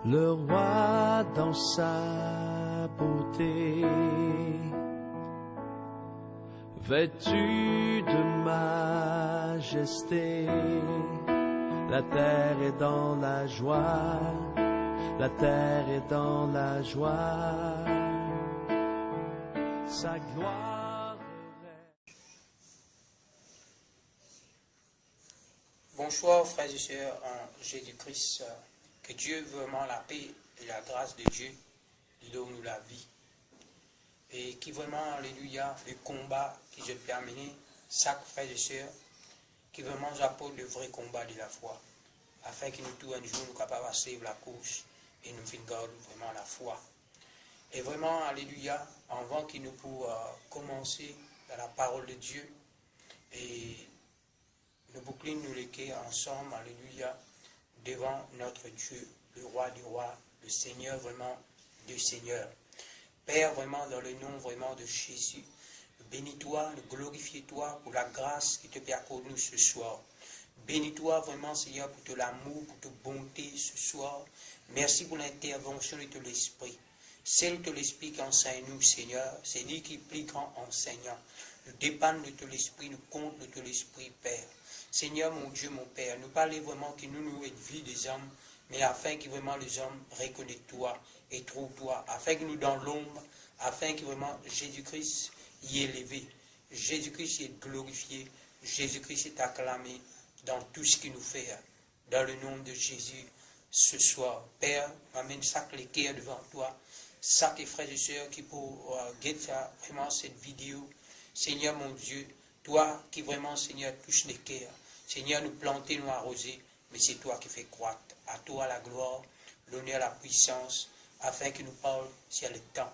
le roi dans sa beauté, vêtu de majesté. La terre est dans la joie, la terre est dans la joie, sa gloire est... Bonsoir frères et sœurs en Jésus-Christ, que Dieu, vraiment la paix et la grâce de Dieu, donne-nous la vie. Et qui vraiment, alléluia, le combat qui je terminer, chaque frère et sœur, qui vraiment apporte le vrai combat de la foi, afin que nous tous un jour nous capables de suivre la course et nous garder vraiment la foi. Et vraiment, alléluia, avant que nous pour commencer dans la parole de Dieu, et nous bouclons nous les cœurs ensemble, alléluia, devant notre Dieu, le roi du roi, le Seigneur vraiment du Seigneur. Père, vraiment dans le nom vraiment de Jésus, bénis-toi, glorifie-toi pour la grâce qui te permet nous ce soir. Bénis-toi vraiment, Seigneur, pour ton amour, pour ta bonté ce soir. Merci pour l'intervention de l'Esprit. C'est de l'Esprit qui enseigne nous, Seigneur. C'est lui qui plie en enseignant. Nous dépendons de ton Esprit, nous comptons de ton Esprit, Père. Seigneur, mon Dieu, mon Père, nous parlons vraiment que nous vie des hommes, mais afin que vraiment les hommes reconnaissent toi et trouvent toi, afin que nous dans l'ombre, afin que vraiment Jésus-Christ y est élevé, Jésus-Christ y est glorifié, Jésus-Christ est acclamé dans tout ce qu'il nous fait, dans le nom de Jésus, ce soir. Père, m'amène chaque cœur devant toi, chaque frère et sœur qui pour guetter vraiment cette vidéo. Seigneur mon Dieu, toi qui vraiment, Seigneur, touche les cœurs. Seigneur, nous planter, nous arroser, mais c'est toi qui fais croître. À toi la gloire, l'honneur, la puissance, afin que nous parle sur le temps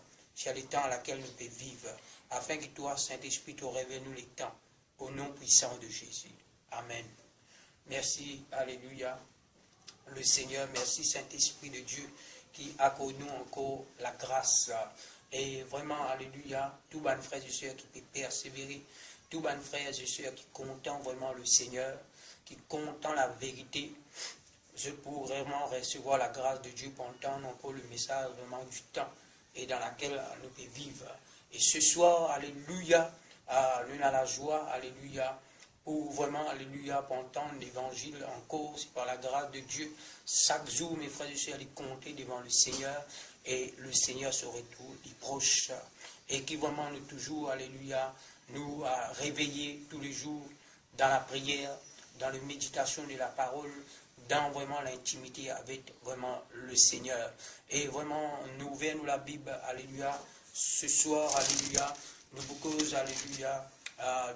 à laquelle nous pouvons vivre, afin que toi, Saint-Esprit, te révèle nous les temps, au nom puissant de Jésus. Amen. Merci, alléluia. Le Seigneur, merci Saint-Esprit de Dieu, qui accorde nous encore la grâce. Et vraiment, alléluia, tous les frères et sœurs qui peuvent persévérer, tous les frères et sœurs qui comptent vraiment le Seigneur, qui comptent la vérité, je pourrais vraiment recevoir la grâce de Dieu pour entendre encore le message vraiment du temps et dans laquelle nous pouvons vivre. Et ce soir, alléluia, nous avons la joie, alléluia, pour vraiment, alléluia, pour entendre l'évangile encore, c'est par la grâce de Dieu. Chaque jour, mes frères et sœurs, les compter devant le Seigneur, et le Seigneur se retourne, il proche, et qui vraiment nous toujours, alléluia, nous a réveillés tous les jours dans la prière, dans la méditation de la parole, dans vraiment l'intimité avec vraiment le Seigneur. Et vraiment, nous ouvrons la Bible, alléluia, ce soir, alléluia, nous beaucoup, alléluia,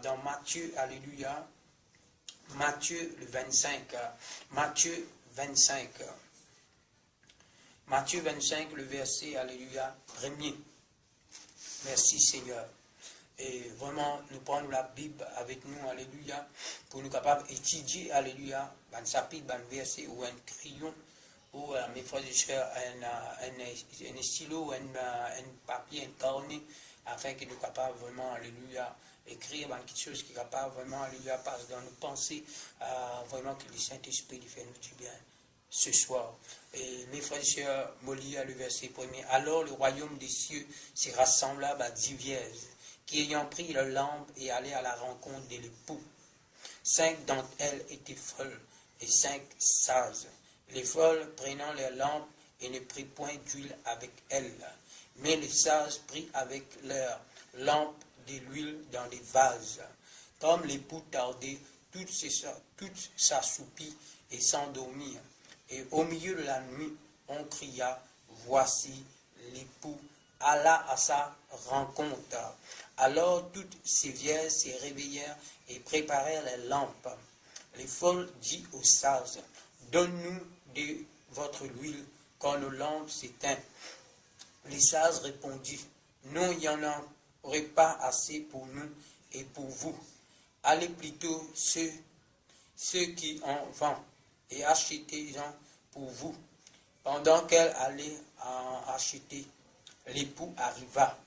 dans Matthieu, alléluia, Matthieu le 25, Matthieu 25, Matthieu 25, le verset, alléluia, premier. Merci Seigneur. Et vraiment, nous prenons la Bible avec nous, alléluia, pour nous capables d'étudier, alléluia, un chapitre, un verset ou un crayon, ou mes frères et sœurs, un stylo, un papier, un carnet, afin que nous soyons capables vraiment, alléluia, écrire quelque chose qui est capable vraiment, alléluia, passer dans nos pensées, vraiment que le Saint-Esprit lui fait nous du bien ce soir. Et mes frères et sœurs, Molia, le verset premier, alors le royaume des cieux sera semblable à 10 vierges, qui ayant pris leur lampe et allaient à la rencontre de l'époux. 5 d'entre elles étaient folles et 5 sages. Les folles prenant leurs lampes et ne prirent point d'huile avec elles. Mais les sages prirent avec leurs lampes de l'huile dans des vases. Comme l'époux tardait, toutes s'assoupirent et s'endormirent. Et au milieu de la nuit, on cria, voici l'époux alla à sa rencontre. Alors toutes ces vierges se réveillèrent et préparèrent les lampes. Les folles dirent aux sages, donne-nous de votre huile, quand nos lampes s'éteignent. Les sages répondirent, non, il n'y en aurait pas assez pour nous et pour vous. Allez plutôt ceux qui en vendent et achetez-en pour vous. Pendant qu'elle allait en acheter, l'époux arriva.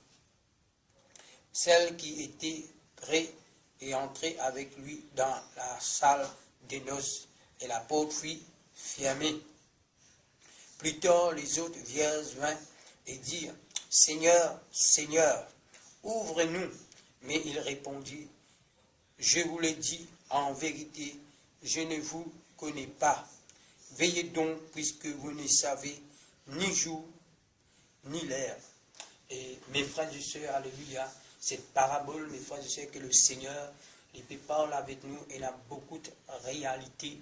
Celle qui était prête et entrée avec lui dans la salle des noces, et la porte fut fermée. Plus tard, les autres vierges vinrent et dirent, Seigneur, Seigneur, ouvre-nous. Mais il répondit, je vous l'ai dit, en vérité, je ne vous connais pas. Veillez donc, puisque vous ne savez ni jour, ni l'heure. Et mes frères et sœurs, alléluia, cette parabole, mes frères et sœurs, que le Seigneur, il parle avec nous, il a beaucoup de réalité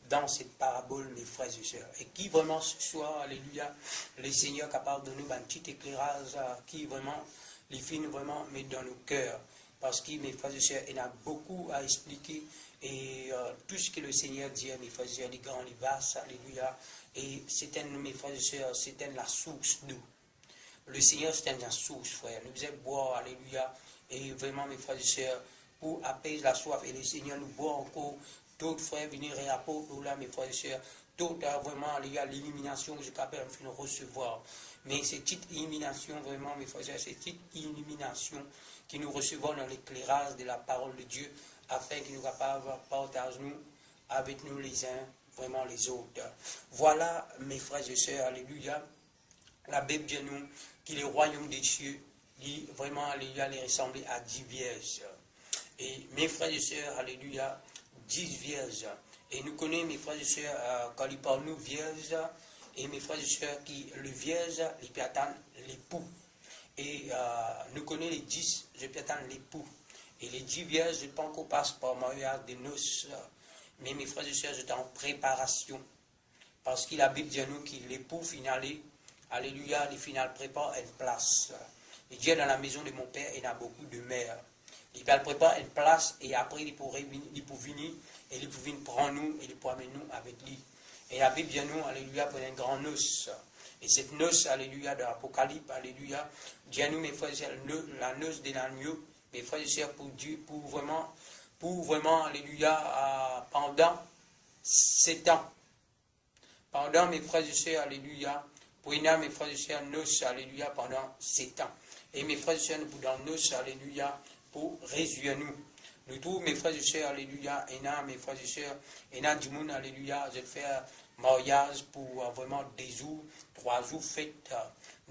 dans cette parabole, mes frères et sœurs. Et qui vraiment ce soir, alléluia, le Seigneur est capable de nous un petit éclairage qui vraiment, les filles vraiment met dans nos cœurs. Parce que, mes frères et sœurs, il a beaucoup à expliquer. Et tout ce que le Seigneur dit, mes frères et sœurs, les grands, les vastes, alléluia. Et c'est mes frères et sœurs, c'est la source d'eau. Le Seigneur, c'est une source, frère. Nous devons boire, alléluia. Et vraiment, mes frères et sœurs, pour apaiser la soif. Et le Seigneur nous boit encore. D'autres frères venir et apporter là, mes frères et sœurs. D'autres, vraiment, il y a l'illumination que je capable de recevoir. Mais cette petite illumination, vraiment, mes frères et sœurs, cette petite illumination que nous recevons dans l'éclairage de la parole de Dieu, afin que nous capables de partager nous avec nous les uns, vraiment les autres. Voilà, mes frères et sœurs, alléluia. La Bible dit nous que le royaume des cieux, dit vraiment, alléluia, les ressembler à 10 vierges. Et mes frères et sœurs, alléluia, 10 vierges. Et nous connaissons, mes frères et sœurs, quand ils parlent nous vierges, et mes frères et sœurs, qui le vierge, ils peuvent attendre l'époux. Et nous connaissons les 10, je peux attendre l'époux. Et les 10 vierges, je ne pense qu'on passe par mariage de noces. Mais mes frères et sœurs, j'étais en préparation. Parce que la Bible dit à nous que l'époux finalé, alléluia, les finales prépare une place. Et Dieu dans la maison de mon père, il y a beaucoup de mères. Il prépare une place et après il pourrait venir et il pourrait venir prendre nous et il pourrait amener nous avec lui. Et la Bible dit à nous, alléluia, pour une grande noce. Et cette noce, alléluia, de l'Apocalypse, alléluia, dit à nous, mes frères et sœurs, la noce de l'agneau, mes frères et sœurs, pour Dieu, pour vraiment, alléluia, pendant 7 ans. Pendant, mes frères et sœurs, alléluia, pour une mes frères et sœurs, noce, alléluia, pendant 7 ans. Et mes frères et sœurs, nous pouvons noce, alléluia, pour résoudre nous. Nous trouvons, mes frères et sœurs, alléluia, et là, mes frères et sœurs, et là, du monde, alléluia, je vais faire mariage pour vraiment 2 jours, 3 jours fête,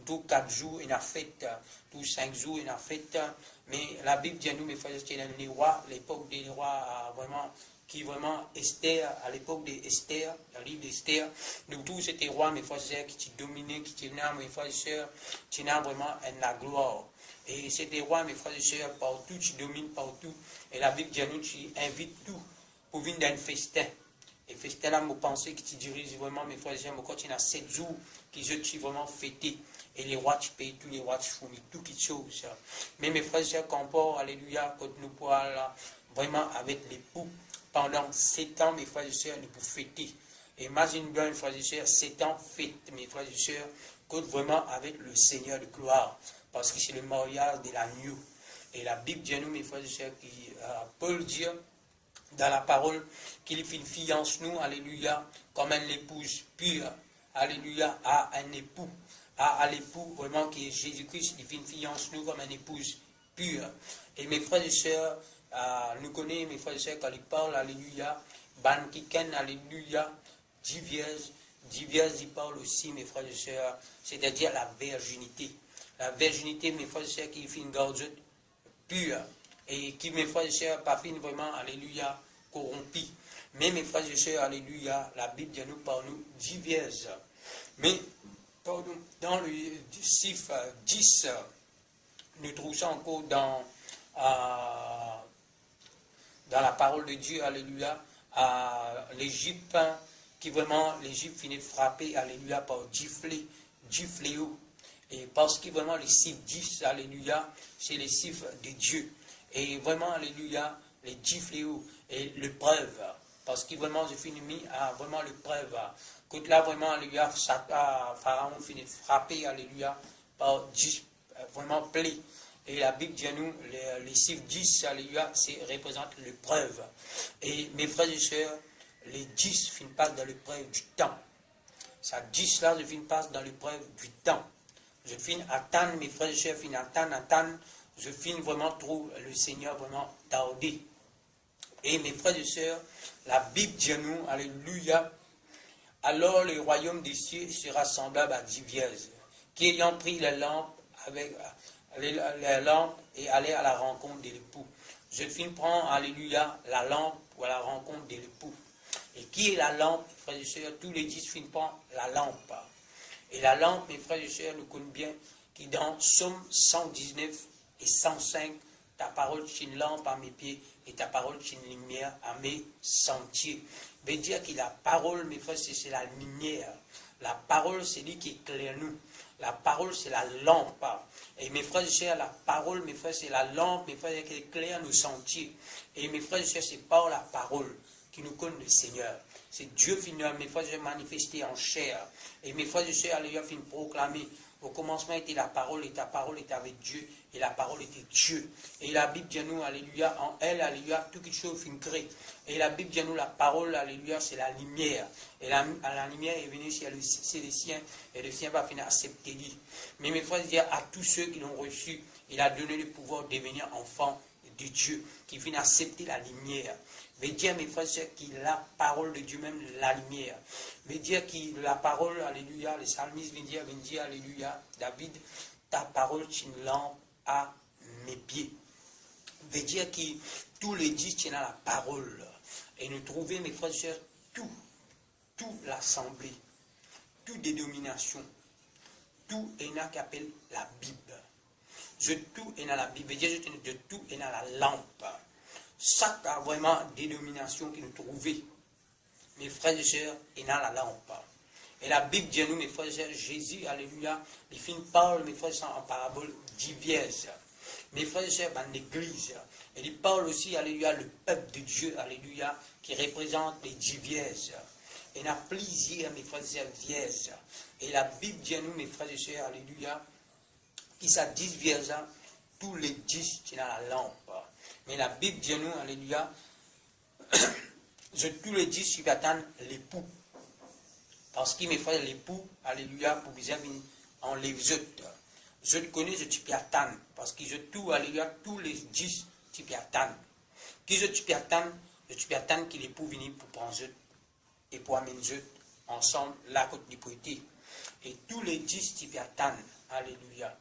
tous 4 jours, il a fête, tous 5 jours, il a fête. Mais la Bible dit à nous, mes frères et sœurs, les rois, l'époque des rois, vraiment, qui vraiment, Esther, à l'époque d'Esther, le livre d'Esther, nous tous c'était rois, mes frères et sœurs, qui dominaient, qui tenaient, mes frères et sœurs, qui tenaient vraiment la gloire. Et c'était rois, mes frères et sœurs, partout, qui dominent partout. Et la Bible dit à nous, qui invite tout pour venir dans un festin. Et festin là, je pense que tu diriges vraiment, mes frères et sœurs, quand il y a 7 jours, qui je vraiment fêté. Et les rois, tu payes tous les rois, tu fournis toutes les choses. Mais mes frères et sœurs, quand on part, alléluia, quand nous pourrons là, vraiment avec l'époux, pendant 7 ans, mes frères et sœurs, nous pouvons fêter. Et imagine bien, mes frères et sœurs, 7 ans fête, mes frères et sœurs, que vraiment avec le Seigneur de gloire. Parce que c'est le mariage de l'agneau. Et la Bible dit à nous, mes frères et sœurs, qui Paul dit dans la parole qu'il fait une fiance nous, alléluia, comme une épouse pure, alléluia, à un époux. À l'époux, vraiment, qui est Jésus-Christ, il fait une fiance nous comme une épouse pure. Et mes frères et sœurs, nous connaissons, mes frères et sœurs, quand ils parlent, alléluia, ban kiken, alléluia, 10 vierges, ils parlent aussi, mes frères et sœurs, c'est-à-dire la virginité. La virginité, mes frères et sœurs, qui fait une garde pure, et qui, mes frères et sœurs, pas fin vraiment, alléluia, corrompu. Mais, mes frères et sœurs, alléluia, la Bible dit nous par nous 10 vierges. Mais, pardon, dans le chiffre 10, nous trouvons ça encore dans la parole de Dieu, alléluia, à l'Égypte, qui vraiment, l'Égypte finit de frapper, alléluia, par 10 fléaux. Et parce que vraiment, les chiffres 10, alléluia, c'est les chiffres de Dieu. Et vraiment, alléluia, les 10 fléaux et l'épreuve. Parce que vraiment, je finis mis à vraiment l'épreuve. Quand là, vraiment, alléluia, Pharaon finit de frapper, alléluia, par 10 vraiment plaies. Et la Bible dit à nous, les chiffres 10, alléluia, représente l'épreuve. Et mes frères et sœurs, les 10 finissent pas dans l'épreuve du temps. Ça 10 là, je finis pas dans l'épreuve du temps. Je finis attendre, mes frères et sœurs, finis attendre. Je finis vraiment trop le Seigneur vraiment tarder. Et mes frères et sœurs, la Bible dit à nous, alléluia, Alors le royaume des cieux sera semblable à 10 vierges, qui ayant pris les lampes les lampes et allaient à la rencontre de l'époux. Joséphine prend, alléluia, la lampe pour la rencontre de l'époux. Et qui est la lampe, frères et sœurs? Tous les 10 films prennent la lampe. Et la lampe, mes frères et sœurs, nous connaissons bien, qui dans Psaume 119 et 105, ta parole est une lampe à mes pieds et ta parole est une lumière à mes sentiers. Veut dire que la parole, mes frères, c'est la lumière. La parole, c'est lui qui éclaire nous. La parole, c'est la lampe. Et mes frères et sœurs, la parole, mes frères, c'est la lampe, mes frères, qui éclaire nos sentiers. Et mes frères et sœurs, c'est par la parole qui nous connaît le Seigneur. C'est Dieu finir, mes frères et sœurs, manifesté en chair. Et mes frères et sœurs, alléluia, fin proclamer. Au commencement était la parole, et ta parole était avec Dieu, et la parole était Dieu. Et la Bible dit à nous, alléluia, en elle, alléluia, toute chose fin créée. Et la Bible dit à nous, la parole, alléluia, c'est la lumière. Et la lumière est venue chez les siens, et les siens va finir accepter lui. Mais mes frères et sœurs, à tous ceux qui l'ont reçu, il a donné le pouvoir de devenir enfants de Dieu, qui viennent accepter la lumière. Veut dire, mes frères et sœurs, qu'il la parole de Dieu même, la lumière. Veut dire que la parole, alléluia, les psalmistes viennent dire, alléluia, David, ta parole est une lampe à mes pieds. Veut dire que tous les 10 tiennent à la parole. Et nous trouvons, mes frères et sœurs, toute l'assemblée, toute dénomination, tout est là qu'appelle la Bible. Tout est dans la Bible. Veut dire, de tout est dans la lampe. Chaque vraiment dénomination qui nous trouvons, mes frères et sœurs, est dans la lampe. Et la Bible dit à nous, mes frères et sœurs, Jésus, alléluia, les films parlent, mes frères et sœurs, en parabole diverses. Mes frères et sœurs, dans l'église. Et il parle aussi, alléluia, le peuple de Dieu, alléluia, qui représente les 10 vierges. Et il y a plaisir, mes frères et sœurs, vierges. Et la Bible dit à nous, mes frères et sœurs, alléluia, qui ça 10 vierges, tous les 10 qui sont dans la lampe. Mais la Bible dit à nous, alléluia, tous les 10 qui attendent l'époux. Parce que mes frères, l'époux, alléluia, pour vous venir en les autres. Je connais, je t'y attends. Parce que je tout, alléluia, tous les 10 t'y attendent. Qui je t'y attends que l'époux vienne pour prendre eux et pour amener eux ensemble la côte du poété. Et tous les 10 t'y attendent. Alléluia.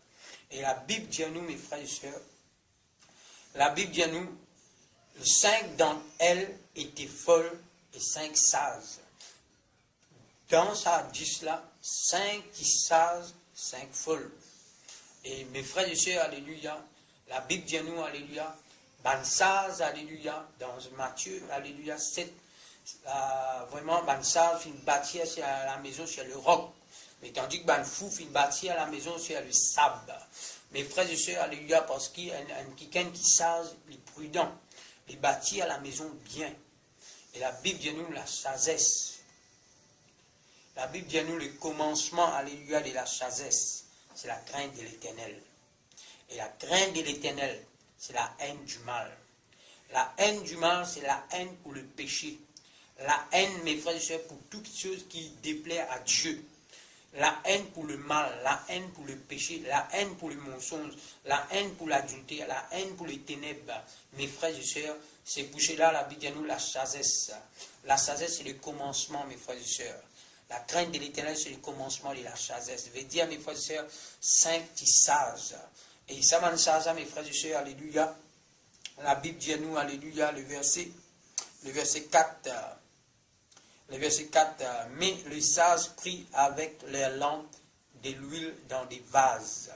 Et la Bible dit à nous, mes frères et sœurs, la Bible dit à nous, 5 d'entre elles étaient folles et 5 sages. Dans ça 10 là, 5 qui sages, 5 folles. Et mes frères et sœurs, alléluia, la Bible dit à nous, alléluia, ban sage, alléluia, dans Matthieu, alléluia, 7, vraiment, ban sage, fin bâtir sur la maison, sur le roc. Mais tandis que ban fou, fin bâtir à la maison, sur le sable. Mes frères et sœurs, alléluia, parce qu'il y a quelqu'un qui sage, les prudents, les bâtir à la maison bien. Et la Bible dit à nous la sagesse. La Bible dit à nous le commencement, alléluia, de la sagesse. C'est la crainte de l'Éternel. Et la crainte de l'Éternel, c'est la haine du mal. La haine du mal, c'est la haine pour le péché. La haine, mes frères et sœurs, pour toute chose qui déplaît à Dieu. La haine pour le mal, la haine pour le péché, la haine pour le mensonge, la haine pour l'adultère, la haine pour les ténèbres. Mes frères et sœurs, c'est pour cela la Bible dit à nous la sagesse. La sagesse, c'est le commencement, mes frères et sœurs. La crainte de l'Éternel, c'est le commencement de la sagesse. Je veux dire, mes frères et sœurs, 5 petits sages. Et ça m'a sage, mes frères et sœurs, alléluia. La Bible dit à nous, alléluia, le verset 4. Le verset 4, mais les sages prit avec leurs lampes de l'huile dans des vases.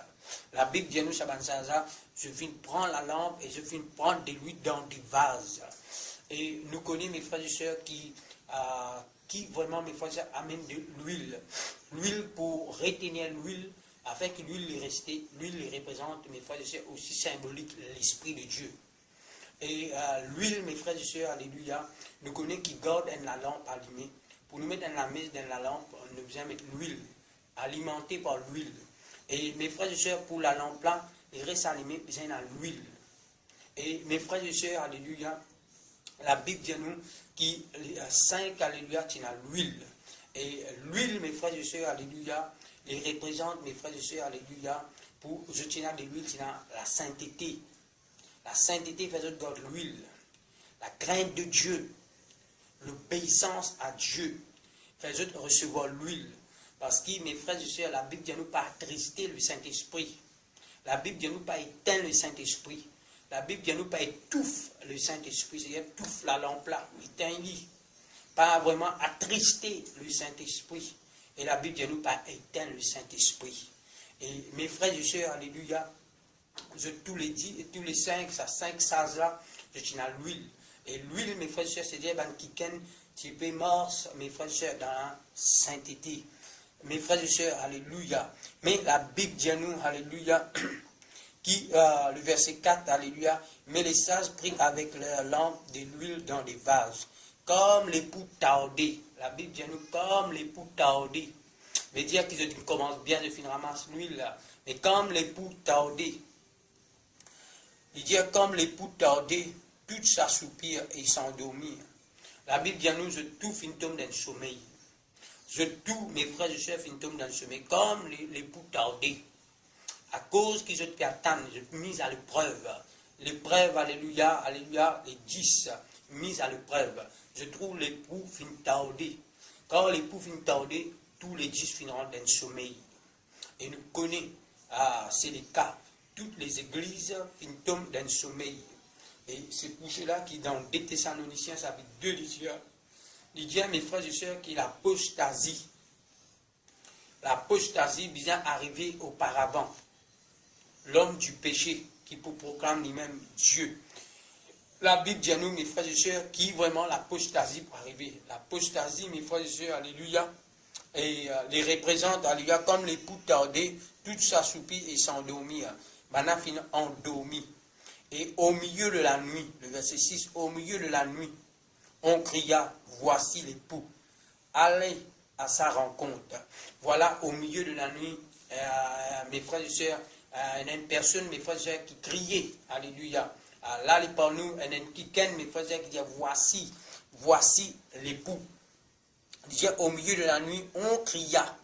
La Bible dit à nous, je viens prendre la lampe et je viens prendre de l'huile dans des vases. Et nous connaissons, mes frères et sœurs, qui vraiment, mes frères et sœurs, amènent de l'huile. L'huile pour retenir l'huile, afin que l'huile reste. L'huile représente, mes frères et sœurs, aussi symbolique l'Esprit de Dieu. Et l'huile, mes frères et sœurs, alléluia, nous connaissons qui garde la lampe allumée. Pour nous mettre dans la messe, dans la lampe, on a besoin de mettre l'huile, alimentée par l'huile. Et mes frères et sœurs, pour la lampe là, il reste allumé, besoin de l'huile. Et mes frères et sœurs, alléluia, la Bible dit à nous qui 5, alléluia, tiennent à l'huile. Et l'huile, mes frères et sœurs, alléluia, les représente, mes frères et sœurs, alléluia, pour je tiens de l'huile, tiens la sainteté. La sainteté fait de garde l'huile, la crainte de Dieu, l'obéissance à Dieu. frères et sœurs, recevoir l'huile. Parce que, mes frères et sœurs, la Bible dit à nous pas attrister le Saint-Esprit. La Bible dit à nous pas éteindre le Saint-Esprit. La Bible dit à nous pas étouffer le Saint-Esprit. C'est-à-dire étouffe la lampe là, éteindre. Pas vraiment attrister le Saint-Esprit. Et la Bible dit à nous pas éteindre le Saint-Esprit. Et mes frères et sœurs, alléluia, tous les 5 sages là, je tiens à l'huile. Et l'huile, mes frères et sœurs, c'est-à-dire qui tu peux morse, mes frères et sœurs, dans la sainteté. Mes frères et sœurs, alléluia. Mais la Bible dit à nous, alléluia, le verset 4, alléluia, mais les sages prient avec leur lampe de l'huile dans des vases, comme l'époux tardé. La Bible dit à nous, comme l'époux tardé. Mais dire qu'ils commencent bien de finir ramasse l'huile là. Mais comme l'époux tardé. Il dit comme l'époux tardé, tout s'assoupir et s'endormir. La Bible dit à nous, je tout fin tombe dans le sommeil. Je tout, mes frères et sœurs, fin tombe dans le sommeil, comme l'époux tardé. À cause qu'ils ont pu attendre, ils ont mis à l'épreuve. L'épreuve, alléluia, alléluia, les 10, mis à l'épreuve. Je trouve l'époux fin tardé. Quand l'époux fin tardé, tous les 10 finiront dans le sommeil. Et nous connaissons, c'est le cas. Toutes les églises finissent dans le sommeil. Et c'est pour cela qu'il dans 2 Thessaloniciens, ça fait 2 liens. Il dit à mes frères et sœurs qu'il y a l'apostasie. L'apostasie vient arriver auparavant. L'homme du péché qui pour proclame lui-même Dieu. La Bible dit à nous, mes frères et sœurs, qui vraiment l'apostasie pour arriver. L'apostasie, mes frères et sœurs, alléluia, et les représente, alléluia, comme l'époux tardé, tout s'assoupit et s'endormit. Maintenant, finit endormi. Et au milieu de la nuit, le verset 6, au milieu de la nuit, on cria, voici l'époux, allez à sa rencontre. Voilà, au milieu de la nuit, mes frères et sœurs, il y a une personne, mes frères et sœurs, qui criait, alléluia. Là, il parle nous, il y a une quiquenne, mes frères et sœurs, qui dit, voici l'époux. Il dit, au milieu de la nuit, on cria.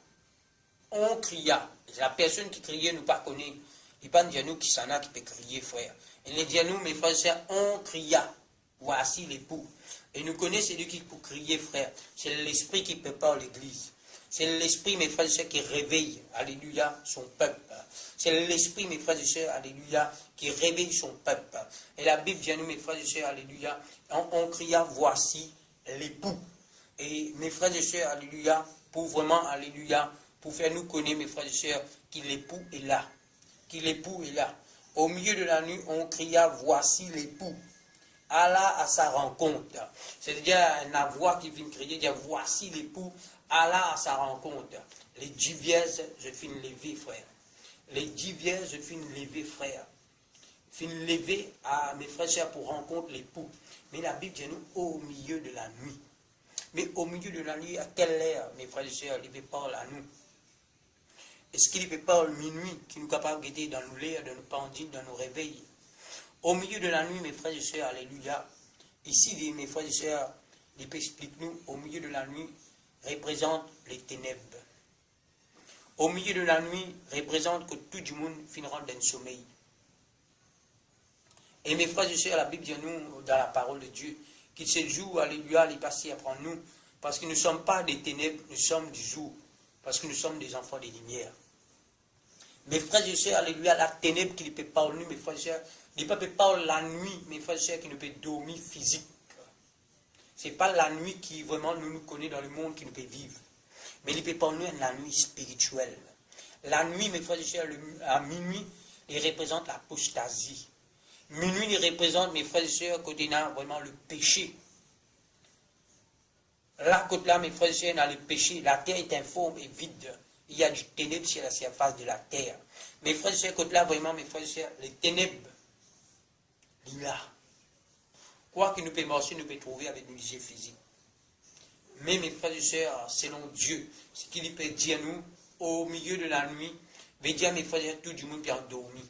On cria. La personne qui criait, nous pas connaît. Il pas dit à nous qui s'en a qui peut crier, frère. Il dit à nous, mes frères et sœurs, on cria. Voici l'époux. Et nous connaissons celui qui peut crier, frère. C'est l'esprit qui prépare l'église. C'est l'esprit, mes frères et sœurs, qui réveille, alléluia, son peuple. C'est l'esprit, mes frères et sœurs, alléluia, qui réveille son peuple. Et la Bible dit à nous, mes frères et sœurs, alléluia, on cria, voici l'époux. Et mes frères et sœurs, alléluia, pour vraiment, alléluia, pour faire nous connaître, mes frères et sœurs, que l'époux est là. Que l'époux est là. Au milieu de la nuit, on cria, voici l'époux. Allah à sa rencontre. C'est-à-dire, la voix qui vient crier, dire, voici l'époux, Allah à sa rencontre. Les 10 vierges, je finis lever, frère. Les 10 vierges, je finis lever, frère. Finis lever à mes frères et sœurs pour rencontrer l'époux. Mais la Bible dit nous, au milieu de la nuit. Mais au milieu de la nuit, à quelle heure, mes frères et sœurs, il parle à nous? Est-ce qu'il peut parler minuit, qui nous est capable de guider dans nos lits, dans nos pendines, dans nos réveils? Au milieu de la nuit, mes frères et sœurs, alléluia. Ici, mes frères et sœurs, il explique-nous, au milieu de la nuit, représente les ténèbres. Au milieu de la nuit, représente que tout le monde finira dans le sommeil. Et mes frères et sœurs, la Bible dit à nous, dans la parole de Dieu, qu'il se joue, alléluia, il passe après nous, parce que nous ne sommes pas des ténèbres, nous sommes du jour, parce que nous sommes des enfants des lumières. Mes frères et sœurs, alléluia, la ténèbre qui ne peut pas nous, mes frères et sœurs, il ne peut pas la nuit, mes frères et sœurs, qui ne peut dormir physique. Ce n'est pas la nuit qui vraiment nous connaît dans le monde qui nous peut vivre. Mais il ne peut pas nous la nuit spirituelle. La nuit, mes frères et sœurs, à minuit, il représente l'apostasie. Minuit, il représente, mes frères et sœurs, côté là, vraiment le péché. Là, côté là, mes frères et sœurs, dans le péché, la terre est informe et vide. Il y a du ténèbre sur la surface de la terre. Mes frères et sœurs, côté là, vraiment, mes frères et sœurs, les ténèbres, il y a. Quoi que nous peut marcher, nous peut trouver avec nos yeux physiques. Mais mes frères et sœurs, selon Dieu, ce qu'il peut dire à nous, au milieu de la nuit, veut dire, mes frères et sœurs, tout le monde peut endormir.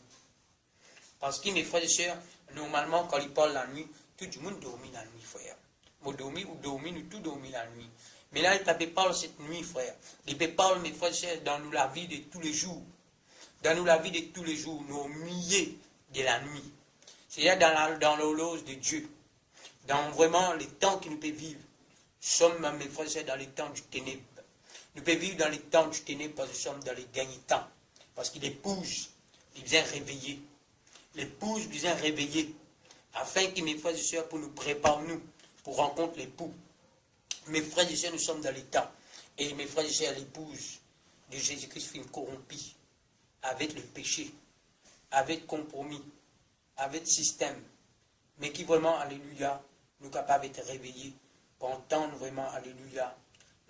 Parce que mes frères et sœurs, normalement, quand ils parlent la nuit, tout le monde dormit la nuit, frère. Vous dormez ou dormez, nous tous dormons la nuit. Mais là, il ne peut pas parler cette nuit, frère. Il peut parler, mes frères et sœurs, dans nous la vie de tous les jours. Dans nous la vie de tous les jours, nos milliers de la nuit. C'est-à-dire dans l'horloge de Dieu. Dans vraiment les temps qu'il nous peut vivre. sommes, mes frères et sœurs, dans les temps du ténèbre. Nous pouvons vivre dans les temps du ténèbre parce que nous sommes dans les derniers temps. Parce que l'épouse, il vient réveiller. L'épouse vient réveiller. Afin que mes frères et sœurs, pour nous préparer, nous, pour rencontrer l'époux. Mes frères et sœurs, nous sommes dans les temps. Et mes frères et sœurs, l'épouse de Jésus-Christ fut corrompue avec le péché, avec compromis, avec système. Mais qui vraiment, alléluia, nous capables d'être réveillés pour entendre vraiment, alléluia,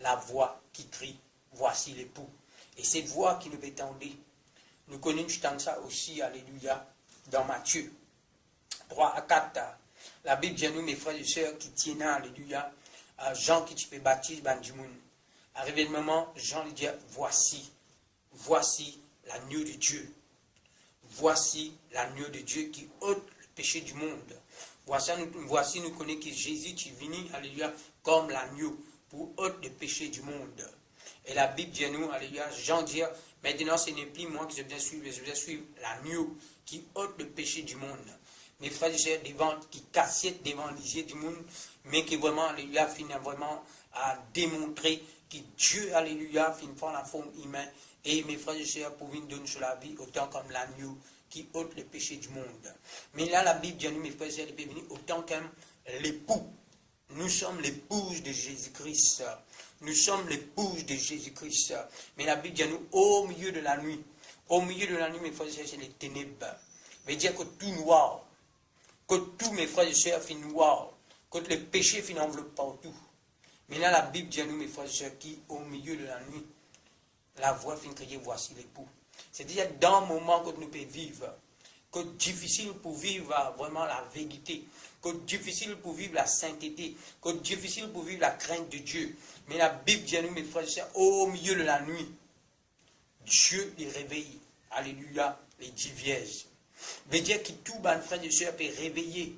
la voix qui crie, voici l'époux. Et cette voix qui nous étendait, nous connaissons ça aussi, alléluia, dans Matthieu 3 à 4. La Bible dit à nous, mes frères et sœurs, qui tiennent, alléluia, à Jean qui tu peux baptiser, Bandimoun. Arrivé le moment, Jean lui dit, voici l'agneau de Dieu. Voici l'agneau de Dieu qui ôte le péché du monde. Voici nous connaissons que Jésus est venu, alléluia, comme l'agneau pour ôter le péché du monde. Et la Bible dit à nous, alléluia, Jean dit, maintenant ce n'est plus moi qui je viens suivre, je viens suivre l'agneau qui ôte le péché du monde. Mes frères et sœurs, qui cassent devant les yeux du monde, mais qui vraiment, alléluia, finit vraiment à démontrer que Dieu, alléluia, finit par la forme humaine. Et mes frères et sœurs, pour venir donner sur la vie, autant comme l'agneau qui ôte le péché du monde. Mais là, la Bible dit à nous, mes frères et sœurs, il peut venir autant comme l'époux. Nous sommes l'épouse de Jésus-Christ. Nous sommes l'épouse de Jésus-Christ. Mais la Bible dit à nous, au milieu de la nuit, mes frères et sœurs, c'est les ténèbres. veut dire que tout noir, que tous mes frères et sœurs finissent noirs, que le péché finit enveloppé partout. Mais là, la Bible dit à nous, mes frères et sœurs, qui, au milieu de la nuit, la voix finit crier, voici l'époux. C'est-à-dire, dans le moment que nous pouvons vivre, que difficile pour vivre vraiment la vérité, que difficile pour vivre la sainteté, que difficile pour vivre la crainte de Dieu. Mais la Bible dit à nous, mes frères et sœurs, au milieu de la nuit, Dieu les réveille. Alléluia, les dix vierges. Veut dire que tout bon frère et sœur peut réveiller,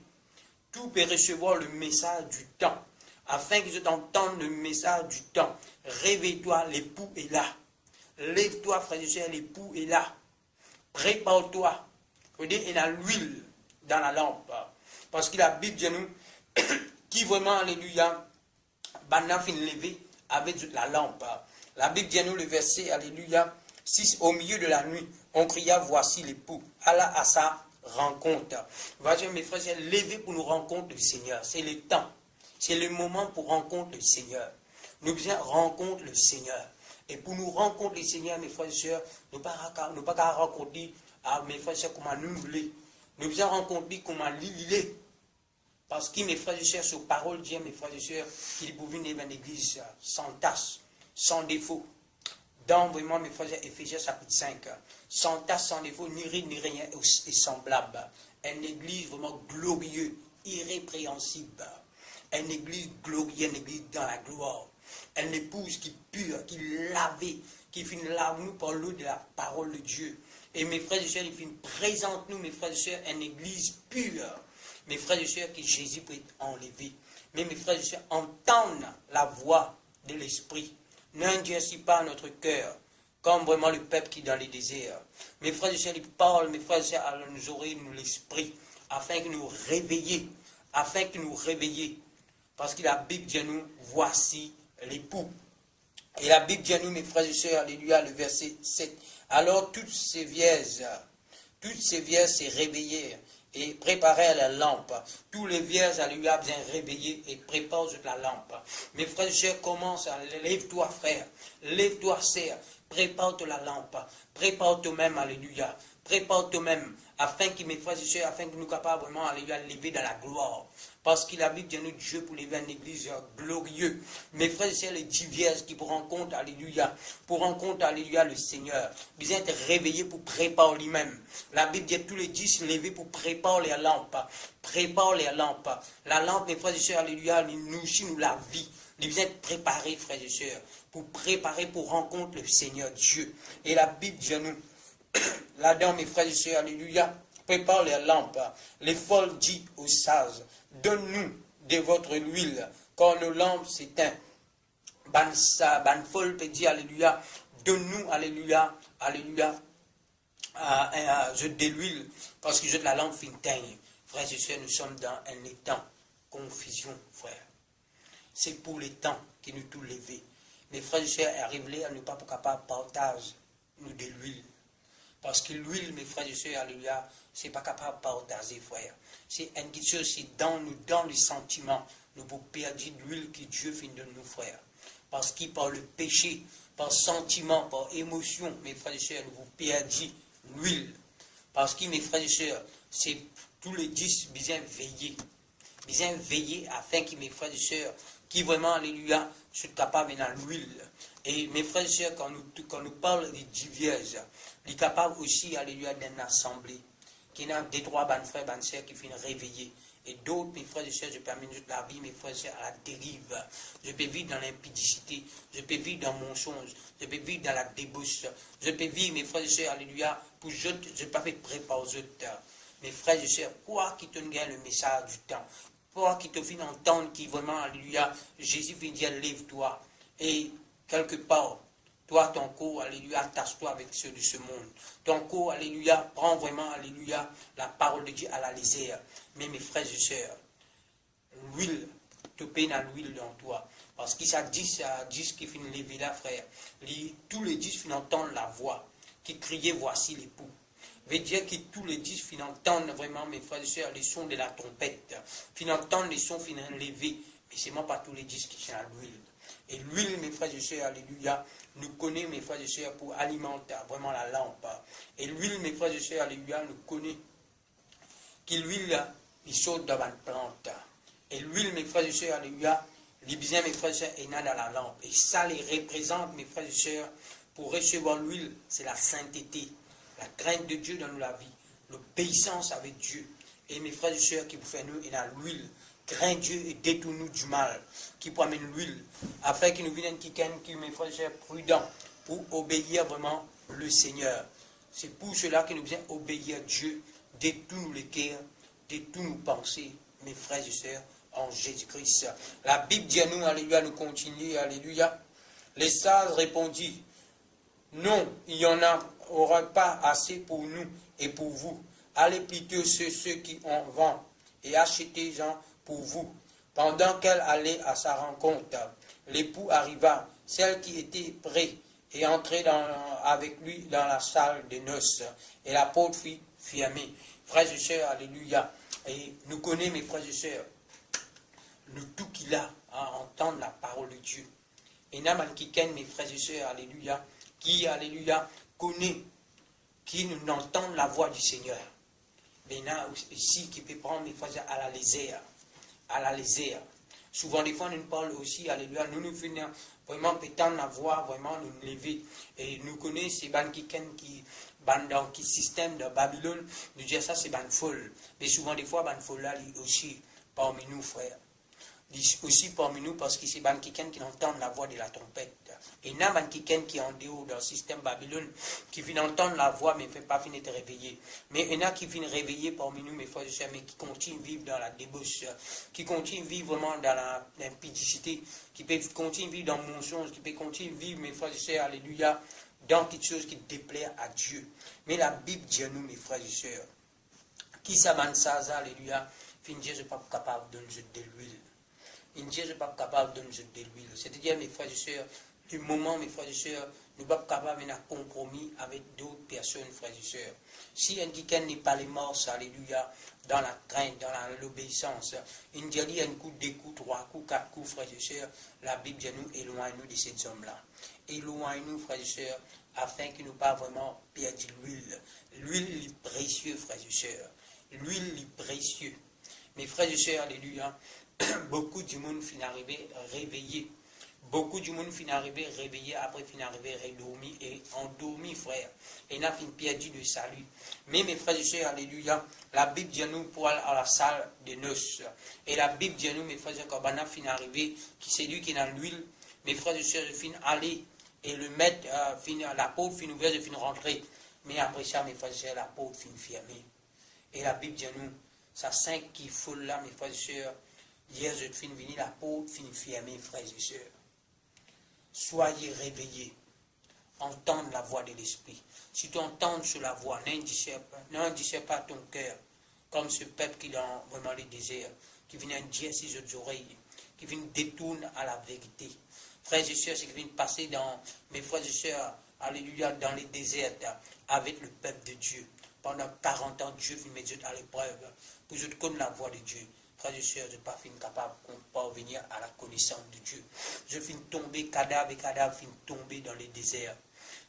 tout peut recevoir le message du temps, afin que je t'entende le message du temps. Réveille-toi, l'époux est là. Lève-toi, frère et sœur, l'époux est là. Prépare-toi. Il y a l'huile dans la lampe. Parce que la Bible dit nous, qui vraiment, alléluia, maintenant fin levé avec la lampe. La Bible dit nous le verset, alléluia, 6, au milieu de la nuit, on cria, voici l'époux. Allah à sa rencontre. Voici mes frères, levez pour nous rencontrer le Seigneur. C'est le temps. C'est le moment pour rencontrer le Seigneur. Nous devons rencontrer le Seigneur. Et pour nous rencontrer le Seigneur, mes frères et sœurs, nous ne pouvons pas rencontrer mes frères et sœurs comment nous voulons. Nous devons rencontrer comment l'île. Parce que mes frères et sœurs, sur parole dit, mes frères et sœurs, qu'ils pouvaient venir dans l'église sans tache, sans défaut. Dans vraiment, mes frères et sœurs, Éphésiens chapitre 5, sans tache, sans défaut, ni ride, ni rien est semblable. Une église vraiment glorieuse, irrépréhensible. Une église glorieuse, une église dans la gloire. Une épouse qui pure, qui lavée, qui finit lave nous par l'eau de la parole de Dieu. Et mes frères et sœurs, il finit présente nous, mes frères et sœurs, une église pure. Mes frères et sœurs, que Jésus peut être enlevé. Mais mes frères et sœurs, entendent la voix de l'Esprit. N'endurcis pas notre cœur, comme vraiment le peuple qui est dans les déserts. Mes frères et sœurs, ils parlent, mes frères et sœurs, à nos oreilles, nous l'Esprit, afin que nous réveillions, Parce que la Bible dit à nous, voici l'époux. Et la Bible dit à nous, mes frères et sœurs, alléluia, le verset 7. Alors toutes ces vierges s'est réveillées et préparèrent la lampe. Tous les vierges, alléluia, bien réveillés et préparent la lampe. Mes frères et sœurs, commence à lève-toi, frère, lève-toi, sœur, prépare la lampe, prépare toi-même, alléluia, prépare toi-même, afin que mes frères et sœurs, afin que nous capables vraiment, alléluia, lever dans la gloire. Parce que la Bible dit à nous, Dieu pour lever une église glorieuse. Mes frères et sœurs, les dix vierges qui pour rencontrer, alléluia, le Seigneur, ils être réveillés pour préparer lui-même. La Bible dit à tous les dix lever pour préparer les lampes. Prépare les lampes. La lampe, mes frères et sœurs, alléluia, nous aussi, nous la vie. Ils être préparés, frères et sœurs, pour rencontrer le Seigneur Dieu. Et la Bible dit à nous, là-dedans, mes frères et sœurs, alléluia, prépare les lampes. Les folles dit aux sages, donne-nous de votre huile, quand nos lampes s'éteignent. Ban folle peut dire, alléluia, donne-nous, alléluia, je de l'huile, parce que je de la lampe fin teigne. Frères et sœurs, nous sommes dans un état confusion, frère. c'est pour les temps qui nous tout levé. Mes frères et sœurs, arrivez à ne pas capable partager nous de l'huile. Parce que l'huile, mes frères et sœurs, alléluia, c'est pas capable de partager, frère. C'est une chose, c'est dans nous, dans les sentiments, nous pouvons perdre l'huile que Dieu fait de nous, frères. Parce que par le péché, par sentiment, par émotion, mes frères et sœurs, nous pouvons perdre l'huile. Parce que, mes frères et sœurs, c'est tous les 10 bien veiller. Bien veiller afin que mes frères et sœurs, qui vraiment, alléluia, soient capables dans l'huile. Et mes frères et sœurs, quand nous parlons des divers, ils sont capables aussi, alléluia, d'une assemblée. Qui a des trois bonnes frères, bonnes sœurs qui finissent réveillés. Et d'autres, mes frères et sœurs, je peux amener la vie, mes frères et sœurs, à la dérive. Je peux vivre dans l'impudicité. Je peux vivre dans le mensonge. Je peux vivre dans la débauche. Je peux vivre, mes frères et sœurs, alléluia, pour je ne peux pas faire prêt par eux. Mes frères et sœurs, quoi qui te gagne le message du temps, quoi qui te fait entendre qui vraiment, alléluia, Jésus vient dire, lève-toi. Et quelque part, toi, ton corps, alléluia, attache-toi avec ceux de ce monde. Ton corps, alléluia, prends vraiment, alléluia, la parole de Dieu à la légère. Mais mes frères et sœurs, l'huile, te peine à l'huile dans toi. Parce qu'il ça dit qui finit lever là, frère. Tous les 10 finissent entendre la voix qui criait, voici l'époux. Veut dire que tous les 10 finissent entendre vraiment, mes frères et sœurs, les sons de la trompette. Finissent entendre les sons, finissent lever. Mais c'est moi pas tous les 10 qui sont à l'huile. Et l'huile, mes frères et sœurs, alléluia, nous connaît, mes frères et sœurs, pour alimenter vraiment la lampe. Et l'huile, mes frères et sœurs, alléluia, nous connaît que l'huile, il saute dans la plante. Et l'huile, mes frères et sœurs, alléluia, les biens, mes frères et sœurs, est dans la lampe. Et ça les représente, mes frères et sœurs, pour recevoir l'huile, c'est la sainteté, la crainte de Dieu dans la vie, l'obéissance avec Dieu. Et mes frères et sœurs, qui vous fait nous, et dans l'huile, crains Dieu et détourne-nous du mal, qui peut amener l'huile, afin qu'il nous vienne qui, mes frères et sœurs, prudents, pour obéir vraiment le Seigneur. C'est pour cela que nous devons obéir Dieu, détourne les cœurs, détourne nos pensées, mes frères et sœurs, en Jésus-Christ. La Bible dit à nous, alléluia, nous continuons, alléluia. Les sages répondit, non, il n'y en aura pas assez pour nous et pour vous. Allez plutôt ceux qui en vendent et achetez-en pour vous. Pendant qu'elle allait à sa rencontre, l'époux arriva, celle qui était prête, et entrait avec lui dans la salle des noces. Et la porte fut fermée. Frères et sœurs, alléluia. Et nous connaissons, mes frères et sœurs, le tout qu'il a à entendre la parole de Dieu. Et Naman Kiken, mes frères et sœurs, alléluia, qui, alléluia, connaît, qui nous entend la voix du Seigneur. Mais là, ici, qui peut prendre, mes frères et sœurs, à la légère. À la légère. Souvent, des fois, nous parlons aussi, alléluia, nous venons vraiment pétant la voix, vraiment nous lever. Et nous connaissons ces bandes qui dans le système de Babylone, nous disons ça, c'est ban folle. Mais souvent, des fois, ban folle là, aussi parmi nous, frères. Aussi parmi nous, parce que c'est ban qui entendent la voix de la trompette. Et il y a ban qui est en dehors dans le système Babylone, qui vient entendre la voix, mais ne fait pas finir de réveiller. Mais il y en a qui viennent réveiller parmi nous, mes frères et sœurs, mais qui continuent à vivre dans la débauche, qui continuent à vivre vraiment dans l'impudicité, qui peuvent continuer à vivre dans le mensonge, qui peuvent continuer à vivre, mes frères et sœurs, alléluia, dans quelque chose qui déplaît à Dieu. Mais la Bible dit à nous, mes frères et sœurs, qui s'amène ça, alléluia, fin Dieu n'est pas capable de nous jeter de l'huile. Dieu n'est pas capable de nous jeter de l'huile. C'est-à-dire, mes frères et sœurs, du moment, mes frères et sœurs, nous ne sommes pas capables de compromis avec d'autres personnes, frères et sœurs. Si un quelqu'un n'est pas les morts, alléluia, dans la crainte, dans l'obéissance, il dit un coup, 2 coups, 3 coups, 4 coups, frères et sœurs, la Bible dit nous, éloigne-nous de ces hommes-là. Éloigne-nous, frères et sœurs, afin qu'ils n'aient pas vraiment perdu l'huile. L'huile est précieuse, frères et sœurs. L'huile est précieuse. Mes frères et sœurs, alléluia, beaucoup du monde finit arrivé réveillé. Beaucoup du monde finit arrivé réveillé, après finit arrivé redormi et endormi, frère. Et n'a fini perdu de salut. Mais mes frères et sœurs, alléluia, la Bible dit à nous pour aller à la salle de noces. Et la Bible dit à nous, mes frères et sœurs, quand on a fini arrivé, qui c'est lui qui est dans l'huile, mes frères et sœurs, je finis aller et le mettre, la porte finit ouverte, je finis rentrer. Mais après ça, mes frères et sœurs, la porte finit fermée. Et la Bible dit à nous, ça 5 qui faut là, mes frères et sœurs, hier je finis venir, la porte finit fermée, frères et sœurs. Soyez réveillés. Entendre la voix de l'Esprit. Si tu entends sur la voix, n'indiscerne pas ton cœur, comme ce peuple qui est dans vraiment les déserts, qui vient dire ses autres oreilles, qui viennent détourner à la vérité. Frères et sœurs, c'est qui viennent passer dans, mes frères et sœurs, alléluia, dans les déserts avec le peuple de Dieu. Pendant 40 ans, Dieu vient mettre à l'épreuve pour que je connaisse la voix de Dieu. Frères et sœurs, je ne suis pas capable de parvenir à la connaissance de Dieu. Je finis tomber, cadavre et cadavre, finis tomber dans les déserts.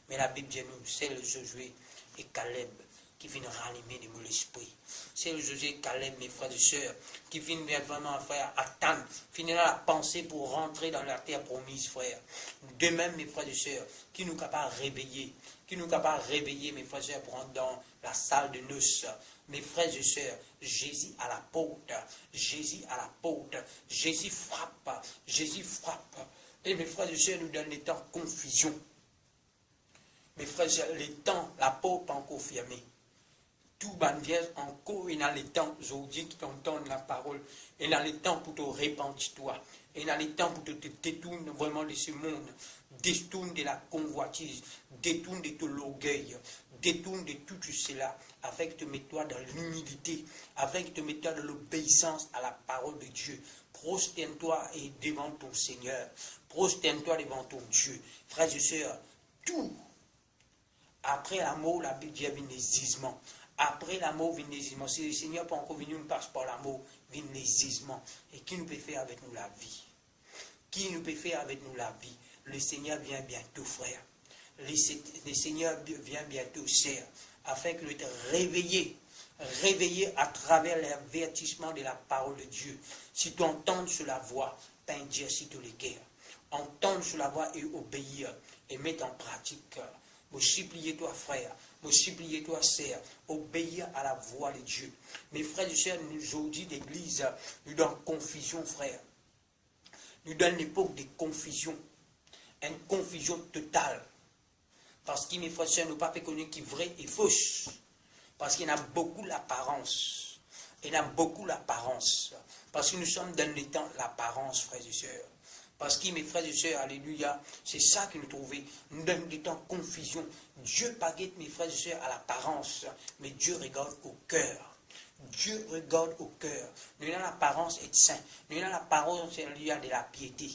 Mais la Bible dit nous, c'est le Josué et Caleb qui viennent ranimer de mon esprit. C'est le Josué et Caleb, mes frères et sœurs, qui viennent vraiment, frère, attendre, finir la pensée pour rentrer dans la terre promise, frère. De même, mes frères et sœurs, qui nous capables de réveiller, mes frères et sœurs, pour rentrer dans la salle de noces. Mes frères et sœurs, Jésus à la porte, Jésus à la porte, Jésus frappe, Jésus frappe. Et mes frères et sœurs nous donnent les temps de confusion. Mes frères et sœurs, les temps, la porte pas encore fermée. Tout vient encore, il y a les temps aujourd'hui qui t'entendent la parole, il y a les temps pour te repentir toi, il y a les temps pour te détourner vraiment de ce monde, détourne de la convoitise, détourne de tout l'orgueil, détourne de tout cela, afin que te mette toi dans l'humilité, afin que te mette toi dans l'obéissance à la parole de Dieu. Prosterne-toi et devant ton Seigneur, prosterne-toi devant ton Dieu. Frères et sœurs, tout, après la mort, la Bible dit qu'il y a des gisements. Après la mort vient les gisements. Si le Seigneur peut encore venir, nous passe par la mort, vient les gisements. Et qui nous peut faire avec nous la vie? Qui nous peut faire avec nous la vie? Le Seigneur vient bientôt, frère. Le Seigneur vient bientôt, sœur, afin que nous te réveiller à travers l'avertissement de la parole de Dieu. Si tu entends sur la voix, pas dire si tu les guerres. Entendre sur la voix et obéir et mettre en pratique. Vous suppliez-toi, frère. Vous suppliez-toi, sœur. Obéir à la voix de Dieu. Mes frères et sœurs, nous aujourd'hui, l'Église, nous donne confusion, frère. Nous donne l'époque de confusion. Une confusion totale. Parce que mes frères et sœurs, nous ne pas connaître qui est vrai et fausse. Parce qu'il y en a beaucoup l'apparence. Il y en a beaucoup l'apparence. Parce que nous sommes dans le temps l'apparence, frères et sœurs. Parce que mes frères et sœurs, alléluia, c'est ça que nous trouvons. Nous donnons du temps confusion. Dieu paguette mes frères et sœurs à l'apparence, mais Dieu regarde au cœur. Dieu regarde au cœur. Nous avons l'apparence être saint. Nous avons l'apparence, alléluia, de la piété.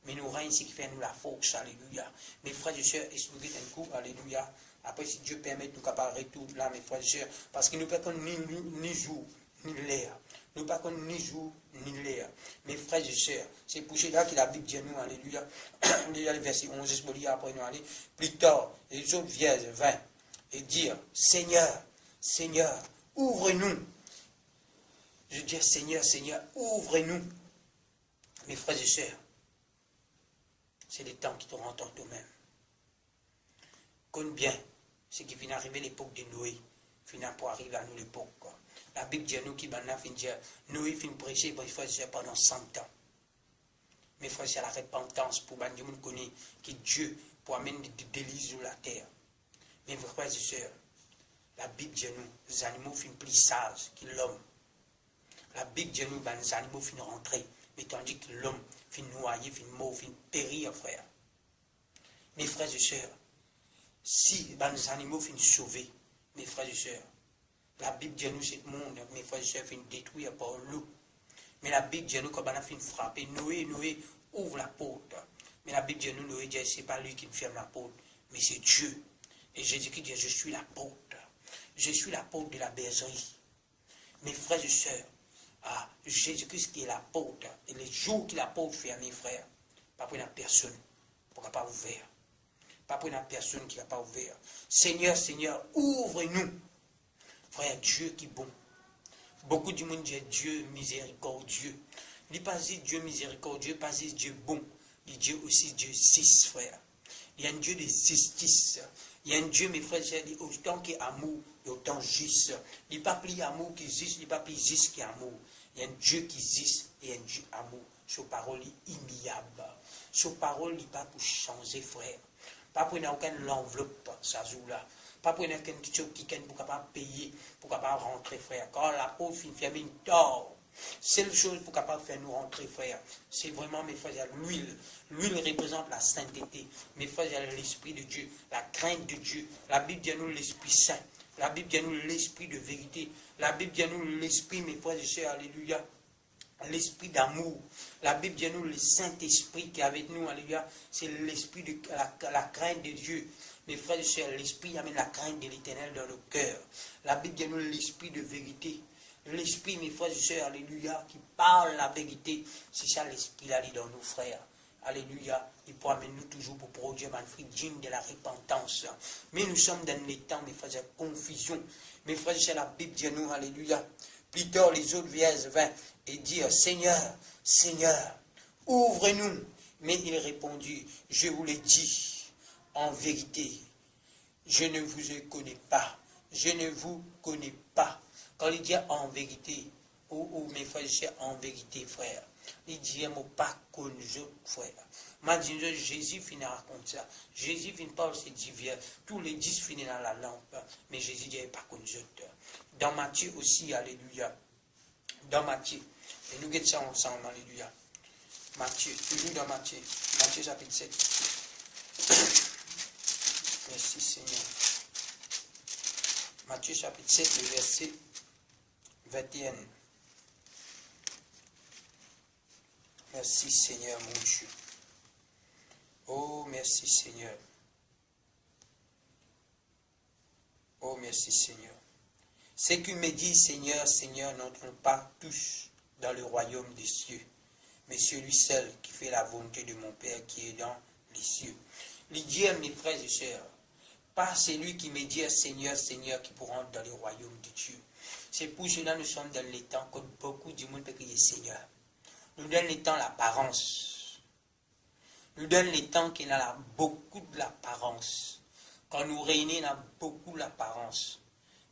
Mais nous rien ce qui fait nous la force, alléluia. Mes frères et sœurs, expliquez un coup, alléluia. Après, si Dieu permet, nous capables de retourner là, mes frères et sœurs, parce que nous ne pouvons ni jour, ni l'air. Nous ne pouvons ni jour, ni l'air. Mes frères et sœurs, c'est pour cela que la Bible dit nous, alléluia, le verset 11, après nous aller, plus tard, les autres vierges vinrent et dirent, Seigneur, Seigneur, ouvre-nous. Je dis, Seigneur, Seigneur, ouvre-nous. Mes frères et sœurs, c'est les temps qui te rendent toi-même. Connais bien ce qui vient d'arriver l'époque de Noé, finit pour arriver à nous l'époque. La Bible dit à nous qui Noé finit prêcher pendant 100 ans. Mes frères, c'est la repentance pour que nous connaissons que Dieu pour amener des délices sur la terre. Mes frères et sœurs, la Bible dit à nous, les animaux finissent plus sages que l'homme. La Bible dit à nous, les animaux finissent rentrer, mais tandis que l'homme finit noyé, finit mort, finit périr, frère. Mes frères et sœurs, si les animaux finissent sauvés, mes frères et sœurs, la Bible dit à nous, ce monde, mes frères et sœurs, finit détruire par l'eau. Mais la Bible dit à nous, quand on a fini frapper, Noé ouvre la porte. Mais la Bible dit à nous, Noé dit, c'est pas lui qui me ferme la porte, mais c'est Dieu. Et Jésus-Christ dit, je suis la porte. Je suis la porte de la bergerie. Mes frères et sœurs, Jésus-Christ qui est la porte, et les jours qu'il la porte fermée, frère, pas pour une personne, pour pas ouvert. Pas pour une personne qui n'a pas ouvert. Seigneur, Seigneur, ouvre-nous. Frère, Dieu qui est bon. Beaucoup du monde dit Dieu miséricordieux. Il n'est pas dit Dieu miséricordieux, pas dit Dieu bon. Il dit aussi Dieu juste, frère. Il y a un Dieu de justice. Il y a un Dieu, mes frères, autant qu'il est amour, et autant juste. Il n'est pas plus amour qui juste, il n'est pas plus juste qu'amour. Il y a un Dieu qui juste et un Dieu amour. Sa parole est immuable. Sa parole n'est pas pour changer, frère. Pas pour aucune enveloppe, ça joue là. Pas pour aucune chose qui est pour capable payer, pour capable rentrer, frère. Quand la pauvre finit fermer une tort, c'est la chose pour capable faire nous rentrer, frère. C'est vraiment, mes frères, l'huile. L'huile représente la sainteté. Mes frères, l'esprit de Dieu, la crainte de Dieu. La Bible dit à nous l'Esprit Saint. La Bible dit à nous l'esprit de vérité. La Bible dit à nous l'esprit, mes frères et sœurs, alléluia, l'esprit d'amour. La Bible dit nous, le Saint-Esprit qui est avec nous, alléluia, c'est l'esprit de la crainte de Dieu. Mes frères et sœurs, l'esprit amène la crainte de l'Éternel dans le cœur. La Bible dit nous, l'esprit de vérité. L'esprit, mes frères et sœurs, alléluia, qui parle la vérité. C'est ça l'esprit là dans nos frères. Alléluia. Il peut amener nous toujours pour produire un fruit digne de la repentance. Mais nous sommes dans les temps, mes frères, de confusion. Mes frères et sœurs, la Bible dit nous, alléluia. Plus tard, les autres vinrent et dirent, Seigneur, Seigneur, ouvre-nous. Mais il répondit, je vous l'ai dit, en vérité, je ne vous connais pas. Je ne vous connais pas. Quand il dit en vérité, ou mes frères et sœurs, en vérité, frère, il dit un mot pas connu, frère. Maintenant, Jésus finit à raconter ça. Jésus finit pas aussi divers. Tous les 10 finissent dans la lampe. Mais Jésus dit pas connu. Dans Matthieu aussi, alléluia. Dans Matthieu. Et nous guettons ça ensemble, alléluia. Matthieu, toujours dans Matthieu. Matthieu chapitre 7. Merci Seigneur. Matthieu chapitre 7, le verset 21. Merci Seigneur mon Dieu. Oh merci Seigneur. Oh merci Seigneur. C'est qui me dit Seigneur, Seigneur, n'entrons pas tous dans le royaume des cieux, mais celui seul qui fait la volonté de mon Père qui est dans les cieux. Les dire mes frères et sœurs, pas celui qui me dit Seigneur, Seigneur, qui pourra entrer dans le royaume de Dieu. C'est pour cela que nous sommes dans les temps que beaucoup du monde peut crier Seigneur. Nous donne les temps l'apparence. Nous donne les temps qu'il a beaucoup de l'apparence. Quand nous réunissons, il a beaucoup l'apparence.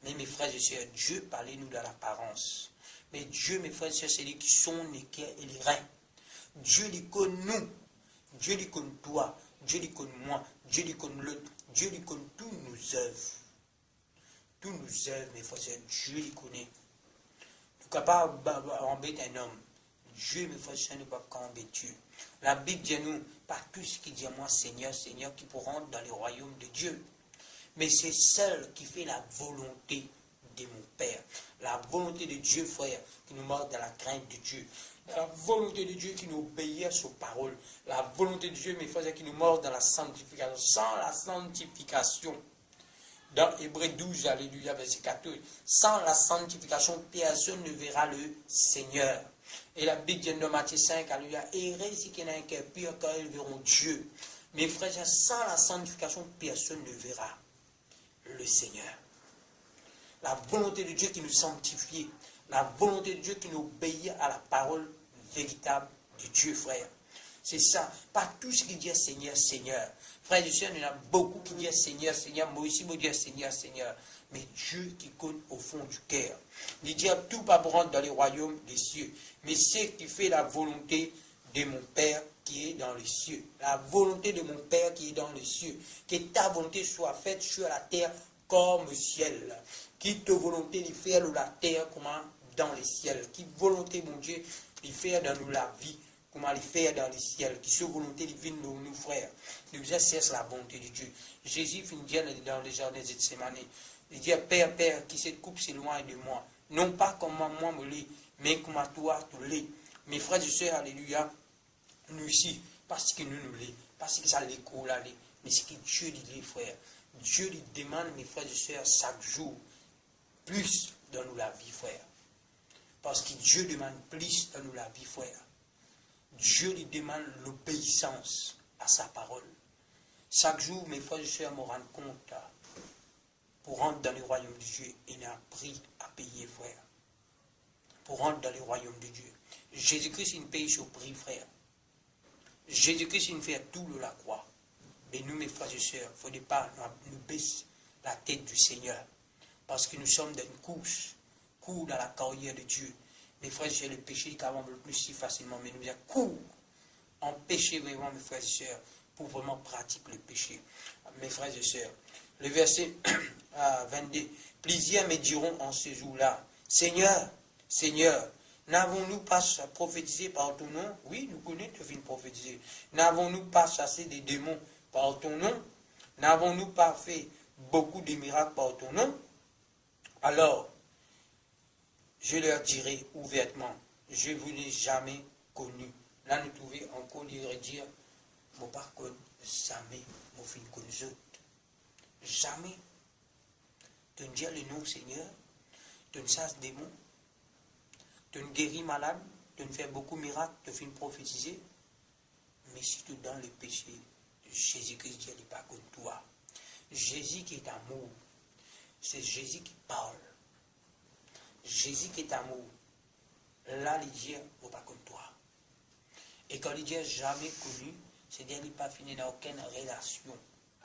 Mais mes frères et sœurs, Dieu parlait nous de l'apparence. Mais Dieu, mes frères et sœurs, c'est lui qui sont les cœurs et les reins. Dieu lui connaît nous. Dieu lui connaît toi. Dieu lui connaît moi. Dieu lui connaît l'autre. Dieu lui connaît tous nos œuvres. Tous nos œuvres, mes frères et sœurs, Dieu lui connaît. Nous ne sommes pas embêter un homme. Dieu, mes frères et sœurs, ne peut pas embêter Dieu. La Bible dit à nous, pas tous qui disent à moi, Seigneur, Seigneur, qui pourront entrer dans le royaume de Dieu. Mais c'est seul qui fait la volonté de mon Père. La volonté de Dieu, frère, qui nous marque dans la crainte de Dieu. La volonté de Dieu qui nous obéit à ses paroles. La volonté de Dieu, mes frères, qui nous marque dans la sanctification. Sans la sanctification, dans Hébreux 12, alléluia, verset 14, sans la sanctification, personne ne verra le Seigneur. Et la Bible dit dans Matthieu 5, alléluia, errez si qu'il y en a un cœur pur, car ils verront Dieu. Mes frères, sans la sanctification, personne ne verra le Seigneur. La volonté de Dieu qui nous sanctifie, la volonté de Dieu qui nous obéit à la parole véritable de Dieu, frère. C'est ça. Pas tout ce qui dit Seigneur, Seigneur. Frères et sœurs, il y en a beaucoup qui disent Seigneur, Seigneur. Moi aussi, je dis Seigneur, Seigneur. Mais Dieu qui connaît au fond du cœur. Il dit tout pas pour rentrer dans les royaumes des cieux. Mais c'est qui fait la volonté de mon Père qui est dans les cieux. La volonté de mon Père qui est dans les cieux. Que ta volonté soit faite sur la terre comme au ciel. Qui te volonté de faire la terre comme dans les ciels. Qui volonté, mon Dieu, de faire dans nous la vie. Comment les faire dans les ciels, qui sont volonté divine de nous, frères. Nous exerçons la volonté de Dieu. Jésus finit dans les jardins de Gethsémani. Il dit, Père, Père, qui cette coupe s'éloigne de moi. Non pas comme moi me l'est, mais comme à toi tu l'es. Mes frères et sœurs, alléluia, nous ici, parce que nous l'est, parce que ça l'écoule, mais c'est que Dieu dit, frère. Dieu lui demande, mes frères et sœurs, chaque jour, plus dans nous la vie, frère. Parce que Dieu demande plus dans nous la vie, frère. Dieu lui demande l'obéissance à sa parole. Chaque jour, mes frères et sœurs me rendent compte, pour rentrer dans le royaume de Dieu, il y a un prix à payer, frère. Pour rentrer dans le royaume de Dieu. Jésus-Christ, il paye ce prix, frère. Jésus-Christ, il fait tout de la croix. Mais nous, mes frères et sœurs, il ne faut pas nous baisser la tête du Seigneur. Parce que nous sommes dans une course dans la carrière de Dieu. Mes frères et sœurs, le péché qui avons le plus si facilement, mais nous avons cours en péché vraiment, mes frères et sœurs, pour vraiment pratiquer le péché. Mes frères et sœurs, le verset 22, plusieurs me diront en ce jour-là, Seigneur, Seigneur, n'avons-nous pas prophétisé par ton nom? Oui, nous connaissons de fin prophétiser. N'avons-nous pas chassé des démons par ton nom? N'avons-nous pas fait beaucoup de miracles par ton nom? Alors, je leur dirai ouvertement, véritablement, je je vous ai jamais connu. Là, nous trouvons encore dire, mon par contre, jamais, mon fin connu autres. Jamais. Tu ne dis le nom Seigneur, tu ne sasses démons, tu ne guéris malade, tu ne fais beaucoup de miracles, tu finis prophétiser. Mais si tu es dans le péché, Jésus-Christ dit, il n'est pas comme toi. Jésus qui est amour, c'est Jésus qui parle. Jésus qui est amour. Là, il dit, il n'est pas comme toi. Et quand il dit jamais connu, c'est-à-dire qu'il n'est pas fini dans aucune relation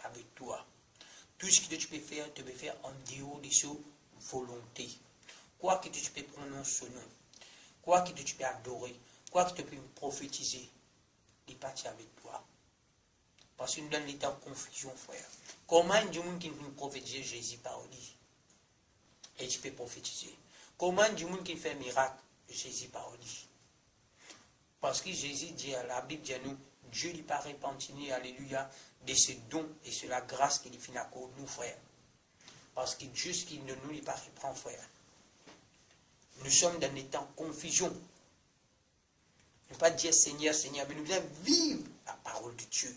avec toi. Tout ce que tu peux faire en dehors de sa volonté. Quoi que tu peux prononcer son nom, quoi que tu peux adorer, quoi que tu peux prophétiser, il n'est pas avec toi. Parce que nous donne l'état de confusion, frère. Comment il y a des gens qui ne prophétiser Jésus par lui? Et tu peux prophétiser. Comment il y a des gens qui font miracle Jésus par lui? Parce que Jésus dit, la Bible dit à nous, Dieu lui pas répandu, alléluia, de ce don et de la grâce qu'il fait à nous, frères. Parce que Dieu, ce qu'il ne nous pas reprend, frère. Nous sommes dans un état de confusion. Ne pas dire Seigneur, Seigneur, mais nous devons vivre la parole de Dieu.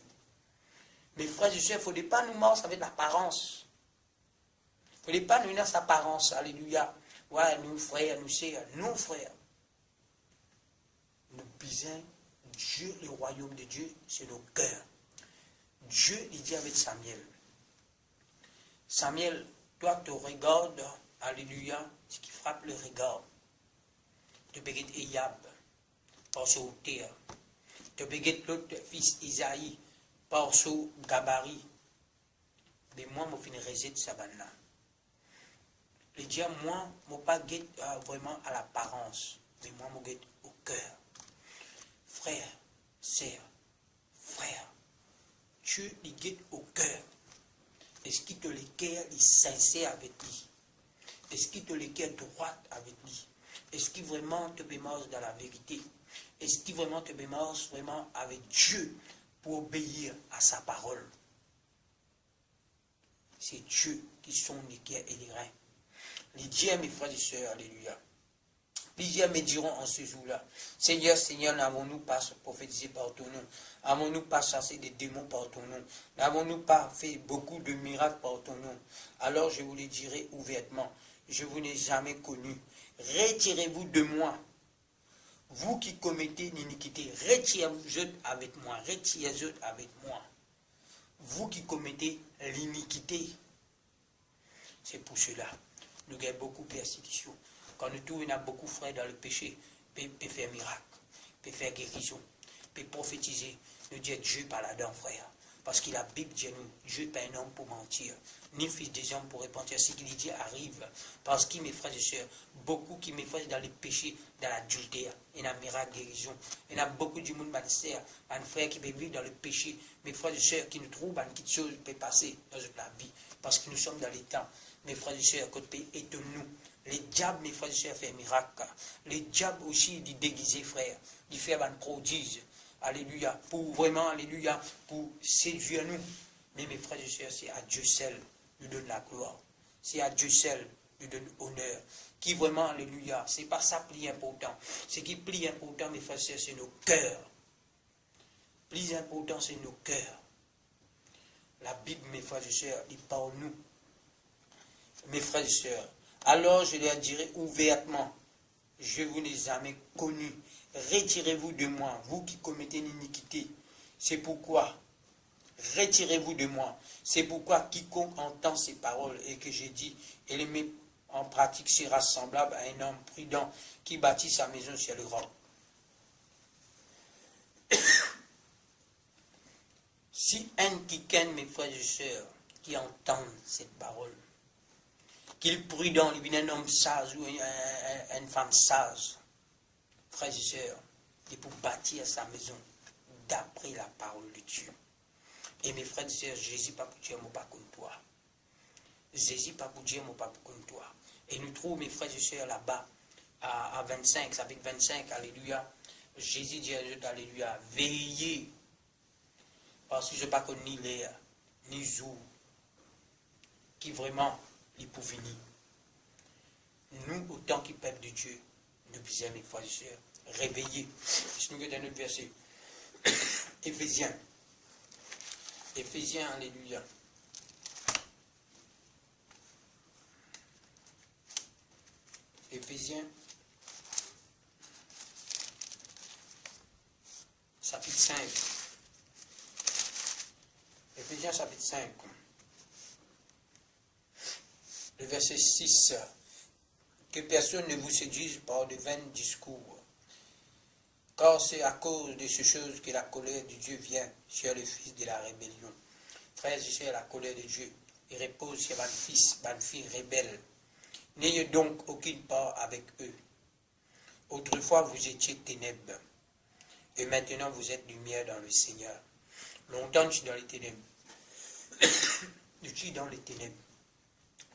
Mais frères et sœurs, il ne faut pas nous mordre avec l'apparence. Il ne faut pas nous donner cette apparence, alléluia. Ouais, nous frères, nous sœurs, nous frères. Nous bisons Dieu, le royaume de Dieu, c'est nos cœurs. Dieu, il dit avec Samuel. Samuel, toi, tu regardes, alléluia, ce qui frappe le regard. Tu peux être Eliab, par son terre. Tu peux être l'autre fils Isaïe, par son gabarit. Mais moi, je finis réser de Sabana. Il dit, moi, je ne pas vraiment à l'apparence, mais moi, je guette au cœur. Frère, sœur, frère, Dieu il guette au cœur. Est-ce qu'il te le cœur il sincère avec lui? Est-ce qu'il te le cœur droit avec lui? Est-ce qu'il vraiment te bémorce dans la vérité? Est-ce qu'il vraiment te bémorce vraiment avec Dieu pour obéir à sa parole? C'est Dieu qui sonde les cœurs et les reins. Les dieux, mes frères et sœurs, alléluia. Plusieurs me diront en ce jour-là, Seigneur, Seigneur, n'avons-nous pas prophétisé par ton nom? N'avons-nous pas chassé des démons par ton nom? N'avons-nous pas fait beaucoup de miracles par ton nom? Alors je vous le dirai ouvertement, je vous n'ai jamais connu. Retirez-vous de moi, vous qui commettez l'iniquité. Retirez-vous avec moi, retirez-vous avec moi. Vous qui commettez l'iniquité. C'est pour cela, nous avons beaucoup de persécutions. Quand nous trouvons beaucoup de frères dans le péché, peut faire miracle, peut faire guérison, peut prophétiser. Nous disons Dieu par là-dedans, frère. Parce que la Bible dit nous, Dieu n'est pas un homme pour mentir, ni fils des hommes pour repentir. Ce qu'il dit arrive. Parce que mes frères et sœurs, beaucoup qui me font dans le péché, dans l'adultère, il y a un miracle guérison. Il y a beaucoup de monde, un frère qui peut vivre dans le péché. Mes frères et sœurs qui nous trouvent, quelque chose peut passer dans la vie. Parce que nous sommes dans les temps. Mes frères et sœurs, côté étonne-nous. Les diables, mes frères et sœurs, font miracle. Les diables aussi, ils déguisent, frère. Ils font un prodige. Alléluia. Pour vraiment, alléluia, pour séduire nous. Mais mes frères et sœurs, c'est à Dieu seul lui donne la gloire. C'est à Dieu seul lui donne l'honneur. Qui vraiment, alléluia, c'est pas ça plus important. Ce qui est plus important, mes frères et sœurs, c'est nos cœurs. Plus important, c'est nos cœurs. La Bible, mes frères et sœurs, il parle nous. Mes frères et sœurs, alors je leur dirai ouvertement, je vous n'ai jamais connu. Retirez-vous de moi, vous qui commettez l'iniquité. C'est pourquoi, retirez-vous de moi. C'est pourquoi quiconque entend ces paroles et que j'ai dit et les met en pratique sera semblable à un homme prudent qui bâtit sa maison sur le roc. Si un quiconque, mes frères et sœurs, qui entendent cette parole, qu'il est prudent, il est un homme sage ou une femme sage, frères et sœurs, il pour bâtir sa maison d'après la parole de Dieu. Et mes frères et sœurs, Jésus pas pour dire, moi pas comme toi. Jésus pas pour dire, moi pas comme toi. Et nous trouvons, mes frères et sœurs, là-bas, à 25, avec 25, alléluia, Jésus dit, alléluia, veillez, parce que je n'ai pas connu ni l'air, ni jour, qui vraiment est pour venir. Nous, autant que peuple de Dieu, nous disons, mes frères et sœurs, réveillés. C'est nous qui est un autre verset. Éphésiens. Éphésiens, alléluia. Éphésiens, chapitre 5. Éphésiens, chapitre 5. Le verset 6. Que personne ne vous séduise par de vains discours, car c'est à cause de ces choses que la colère de Dieu vient sur le fils de la rébellion. Frères et sœurs, la colère de Dieu il repose sur votre fils, votre fille rebelle. N'ayez donc aucune part avec eux. Autrefois vous étiez ténèbres, et maintenant vous êtes lumière dans le Seigneur. Longtemps je suis dans les ténèbres. Je suis dans les ténèbres.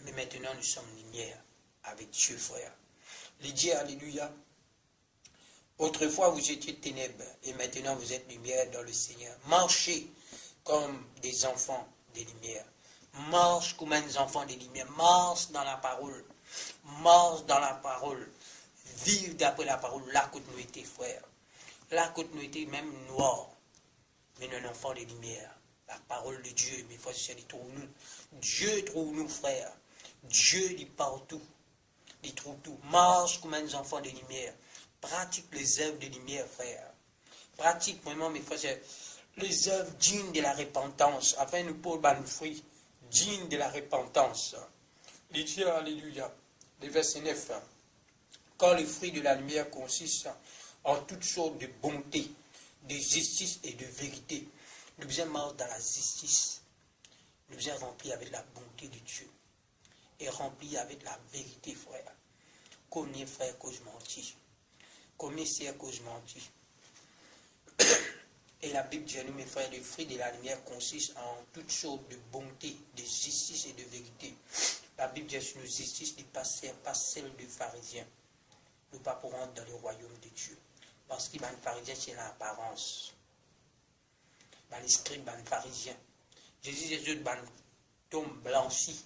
Mais maintenant nous sommes lumière avec Dieu, frère. Il dit alléluia. Autrefois vous étiez ténèbres, et maintenant vous êtes lumière dans le Seigneur. Marchez comme des enfants des lumières. Marche comme des enfants des lumières. Marche dans la parole. Marche dans la parole. Vive d'après la parole. Là que nous étions, frères. Là que nous étions même noirs. Mais nous sommes enfants des lumières. La parole de Dieu, mes frères et sœurs, il trouve nous. Dieu trouve nous, frères. Dieu dit partout. Il trouve tout. Marche comme des enfants des lumières. Pratique les œuvres de lumière, frères. Pratique vraiment, mes frères et sœurs, les œuvres dignes de la repentance, afin de nous porter des fruits dignes de la repentance. Il dit alléluia. Le verset 9. Quand les fruits de la lumière consistent en toutes sortes de bonté, de justice et de vérité. Nous sommes morts dans la justice. Nous sommes remplis avec la bonté de Dieu. Et remplis avec la vérité, frère. Combien frère que je mentis? Combien c'est que je mentis? Et la Bible dit à nous, mes frères, les fruits de la lumière consistent en toutes sortes de bonté, de justice et de vérité. La Bible dit sur nos justices n'est pas celle des pharisiens. Nous ne pas pour rentrer dans le royaume de Dieu. Parce que les pharisiens, c'est l'apparence. Les scribes, les pharisiens. Jésus, les autres, tombe blanchi.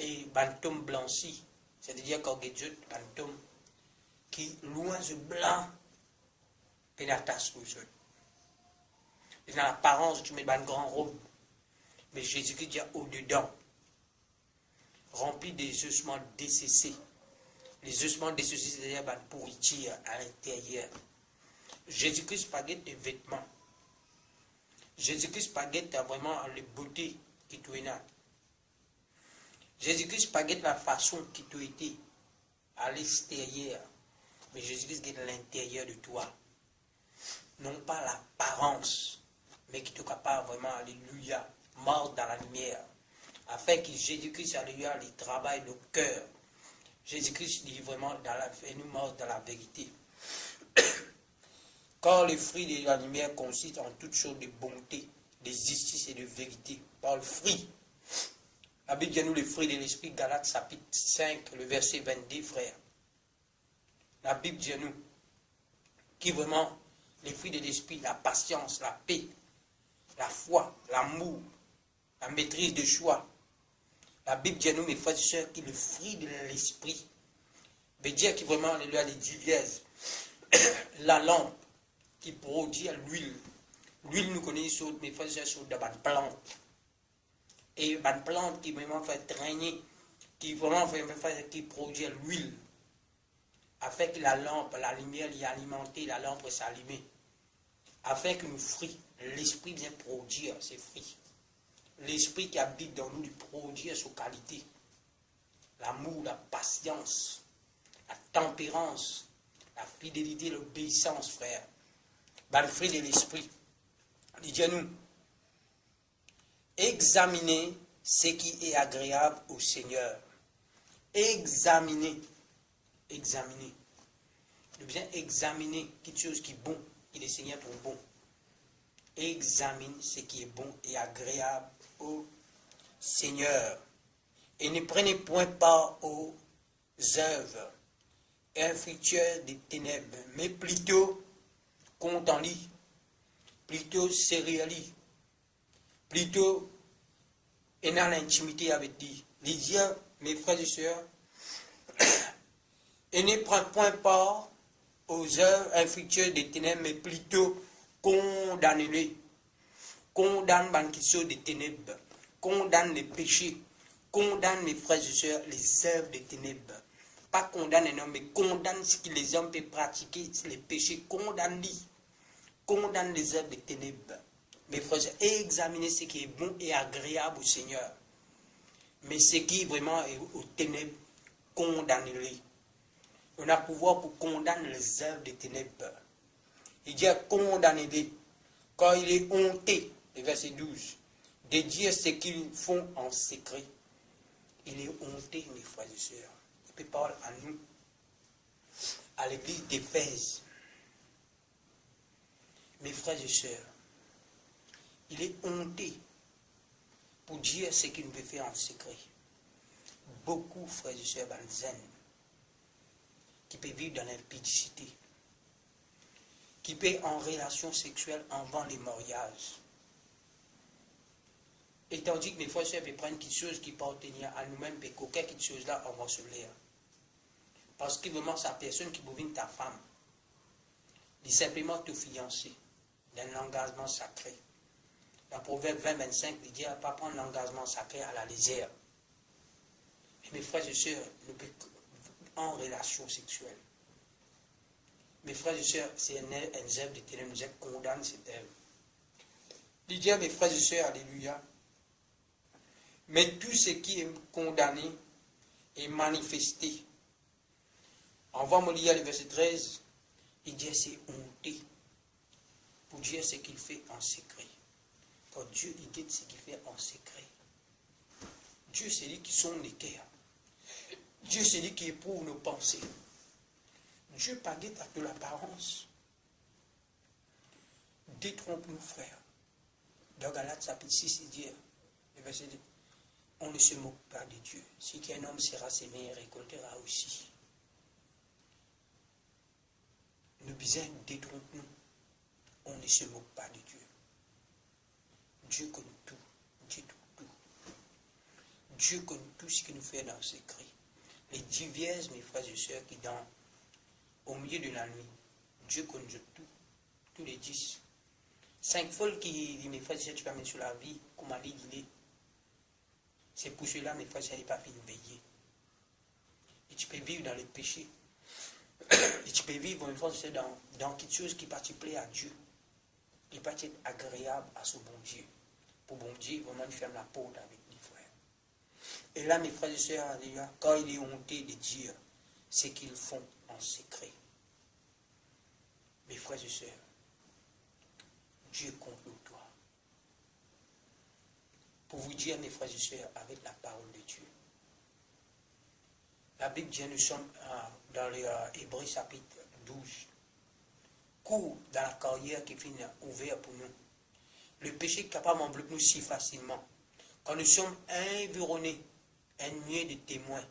Et tombe blanchi, c'est-à-dire qu'on a des tombe qui, loin de blanc, pénétrasse aux autres. Et dans l'apparence, tu mets une grande robe. Mais Jésus-Christ dit au-dedans, rempli des ossements desséchés. Les ossements desséchés, c'est-à-dire une pourriture à l'intérieur. Jésus-Christ pas des vêtements. Jésus-Christ pas vraiment la beauté qui tu es. Jésus-Christ pas la façon qui tu étais à l'extérieur. Mais Jésus-Christ est à l'intérieur de toi. Non pas l'apparence, mais qui te capable vraiment, alléluia, mort dans la lumière. Afin que Jésus-Christ, alléluia, il travaille nos cœurs. Jésus-Christ dit vraiment, nous mort dans la vérité. Car les fruits de la lumière consistent en toutes sortes de bonté, de justice et de vérité. Par le fruit. La Bible dit à nous les fruits de l'esprit, Galates chapitre 5, le verset 22, frère. La Bible dit à nous, qui vraiment, les fruits de l'esprit, la patience, la paix, la foi, l'amour, la maîtrise de choix. La Bible dit à nous, mes frères et sœurs, qui est le fruit de l'esprit. veut dire que vraiment, il y a les diverses. La lampe qui produit l'huile. L'huile, nous connaissons, mes frères et sœurs, sur des plantes. Et une plante qui vraiment fait traîner, qui vraiment qui produit l'huile. Afin que la lampe, la lumière y alimentée, la lampe s'allume. Afin que nos fruits, l'esprit vient produire ces fruits. L'esprit qui habite dans nous, lui produire sa qualité. L'amour, la patience, la tempérance, la fidélité, l'obéissance, frère. Le fruit de l'esprit. Il dit à nous, examinez ce qui est agréable au Seigneur. Examinez. Examiner. Nous devons examiner quelque chose qui est bon, que le Seigneur trouve bon. Examine ce qui est bon et agréable au Seigneur. Et ne prenez point part aux œuvres infructueuses des ténèbres, mais plutôt content-ly, plutôt sérieux-ly, plutôt ayant l'intimité avec lui. Les dieux, mes frères et sœurs, et ne prend point part aux œuvres infructueuses des ténèbres, mais plutôt condamne-les. Condamne Banquiso des ténèbres, condamne les péchés, condamne mes frères et sœurs les œuvres des ténèbres. Pas condamne un homme, mais condamne ce que les hommes peuvent pratiquer, les péchés, condamne-les. Condamne les œuvres des ténèbres. Mes frères et sœurs, examinez ce qui est bon et agréable au Seigneur. Mais ce qui vraiment est aux ténèbres, condamne-les. On a pouvoir pour condamner les œuvres des ténèbres. Il dit à condamner-les. Quand il est honté, le verset 12, de dire ce qu'ils font en secret. Il est honté, mes frères et sœurs. Il peut parler à nous, à l'église d'Éphèse. Mes frères et sœurs, il est honté pour dire ce qu'il peut faire en secret. Beaucoup, frères et sœurs, zen, qui peuvent vivre dans l'impudicité, qui peuvent en relation sexuelle avant les mariages. Et tandis que mes frères et sœurs peuvent prendre quelque chose qui peut tenir à nous-mêmes, et qu'aucun quelque chose là, on va se l'air. Parce que vraiment, c'est la personne qui devient ta femme. Il simplement te fiancer d'un engagement sacré. Dans Proverbe 20-25, il dit à ne pas prendre l'engagement sacré à la légère. Et mes frères et sœurs, nous pouvons en relation sexuelle. Mes frères et sœurs, c'est un œuvre de ténèbres, nous êtes condamnés cette œuvre. Il dit à mes frères et sœurs, alléluia, mais tout ce qui est condamné est manifesté. On va me lire le verset 13, il dit c'est honté pour dire ce qu'il fait en secret. Quand Dieu il dit ce qu'il fait en secret. Dieu c'est lui qui sonde les cœurs. Dieu c'est lui qui éprouve nos pensées. Dieu pas guette à toute l'apparence. Détrompe-nous, frères. Dans Galates chapitre 6, il dit, le verset 2, on ne se moque pas de Dieu. Si qu'un homme sera semé, il récoltera aussi. Nous disons, détrompe-nous. On ne se moque pas de Dieu. Dieu connaît tout. Dieu tout. Dieu connaît tout ce qu'il nous fait dans le secret. Les diverses, mes frères et sœurs, qui au milieu de la nuit, Dieu connaît tout. Tous les 10. 5 folles qui disent, mes frères et sœurs, tu vas mettre sur la vie, comme Ali dit, c'est pour cela, mes frères et sœurs, il n'est pas fini de veiller. Et tu peux vivre dans le péché. Et tu peux vivre, mes frères et sœurs, dans quelque chose qui participe à Dieu. Qui peut être agréable à ce bon Dieu. Pour bon Dieu, vraiment, il ferme la porte avec les frères. Et là, mes frères et sœurs, quand il est honté de dire ce qu'ils font en secret. Mes frères et sœurs, Dieu compte le toi. Pour vous dire, mes frères et sœurs, avec la parole de Dieu. La Bible dit, nous sommes dans les Hébreux chapitre 12. Cours dans la carrière qui finit ouverte pour nous. Le péché est capable d'envelopper nous si facilement. Quand nous sommes environnés, un nuée de témoins.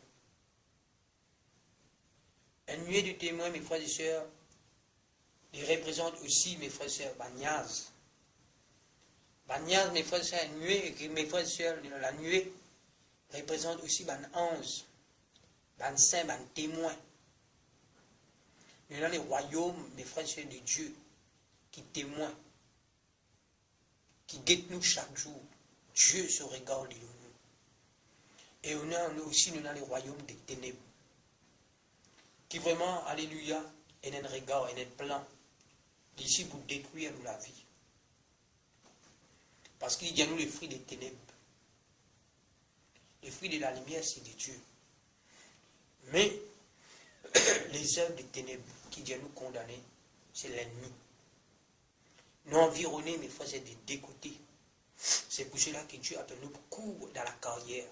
Un nuée de témoins, mes frères et sœurs, il représente aussi, mes frères et sœurs, Bagnaz. Bagnaz, mes frères et sœurs, nuée, mes frères et sœurs, la nuée représente aussi Ban ange, Ban saint, Ban témoin. Nous avons les royaumes, mes frères et sœurs de Dieu, qui témoignent, qui guettent nous chaque jour. Dieu se regarde de nous. Et on a aussi nous avons les royaumes des ténèbres, qui vraiment, alléluia, est un regard, est un plan, d'ici pour détruire nous la vie. Parce qu'il y a nous les fruits des ténèbres. Les fruits de la lumière, c'est de Dieu. Mais les œuvres des ténèbres qui viennent nous condamner, c'est l'ennemi. Nous environner, mes frères, c'est de dégoûter. C'est pour cela que Dieu appelle nous cours dans la carrière,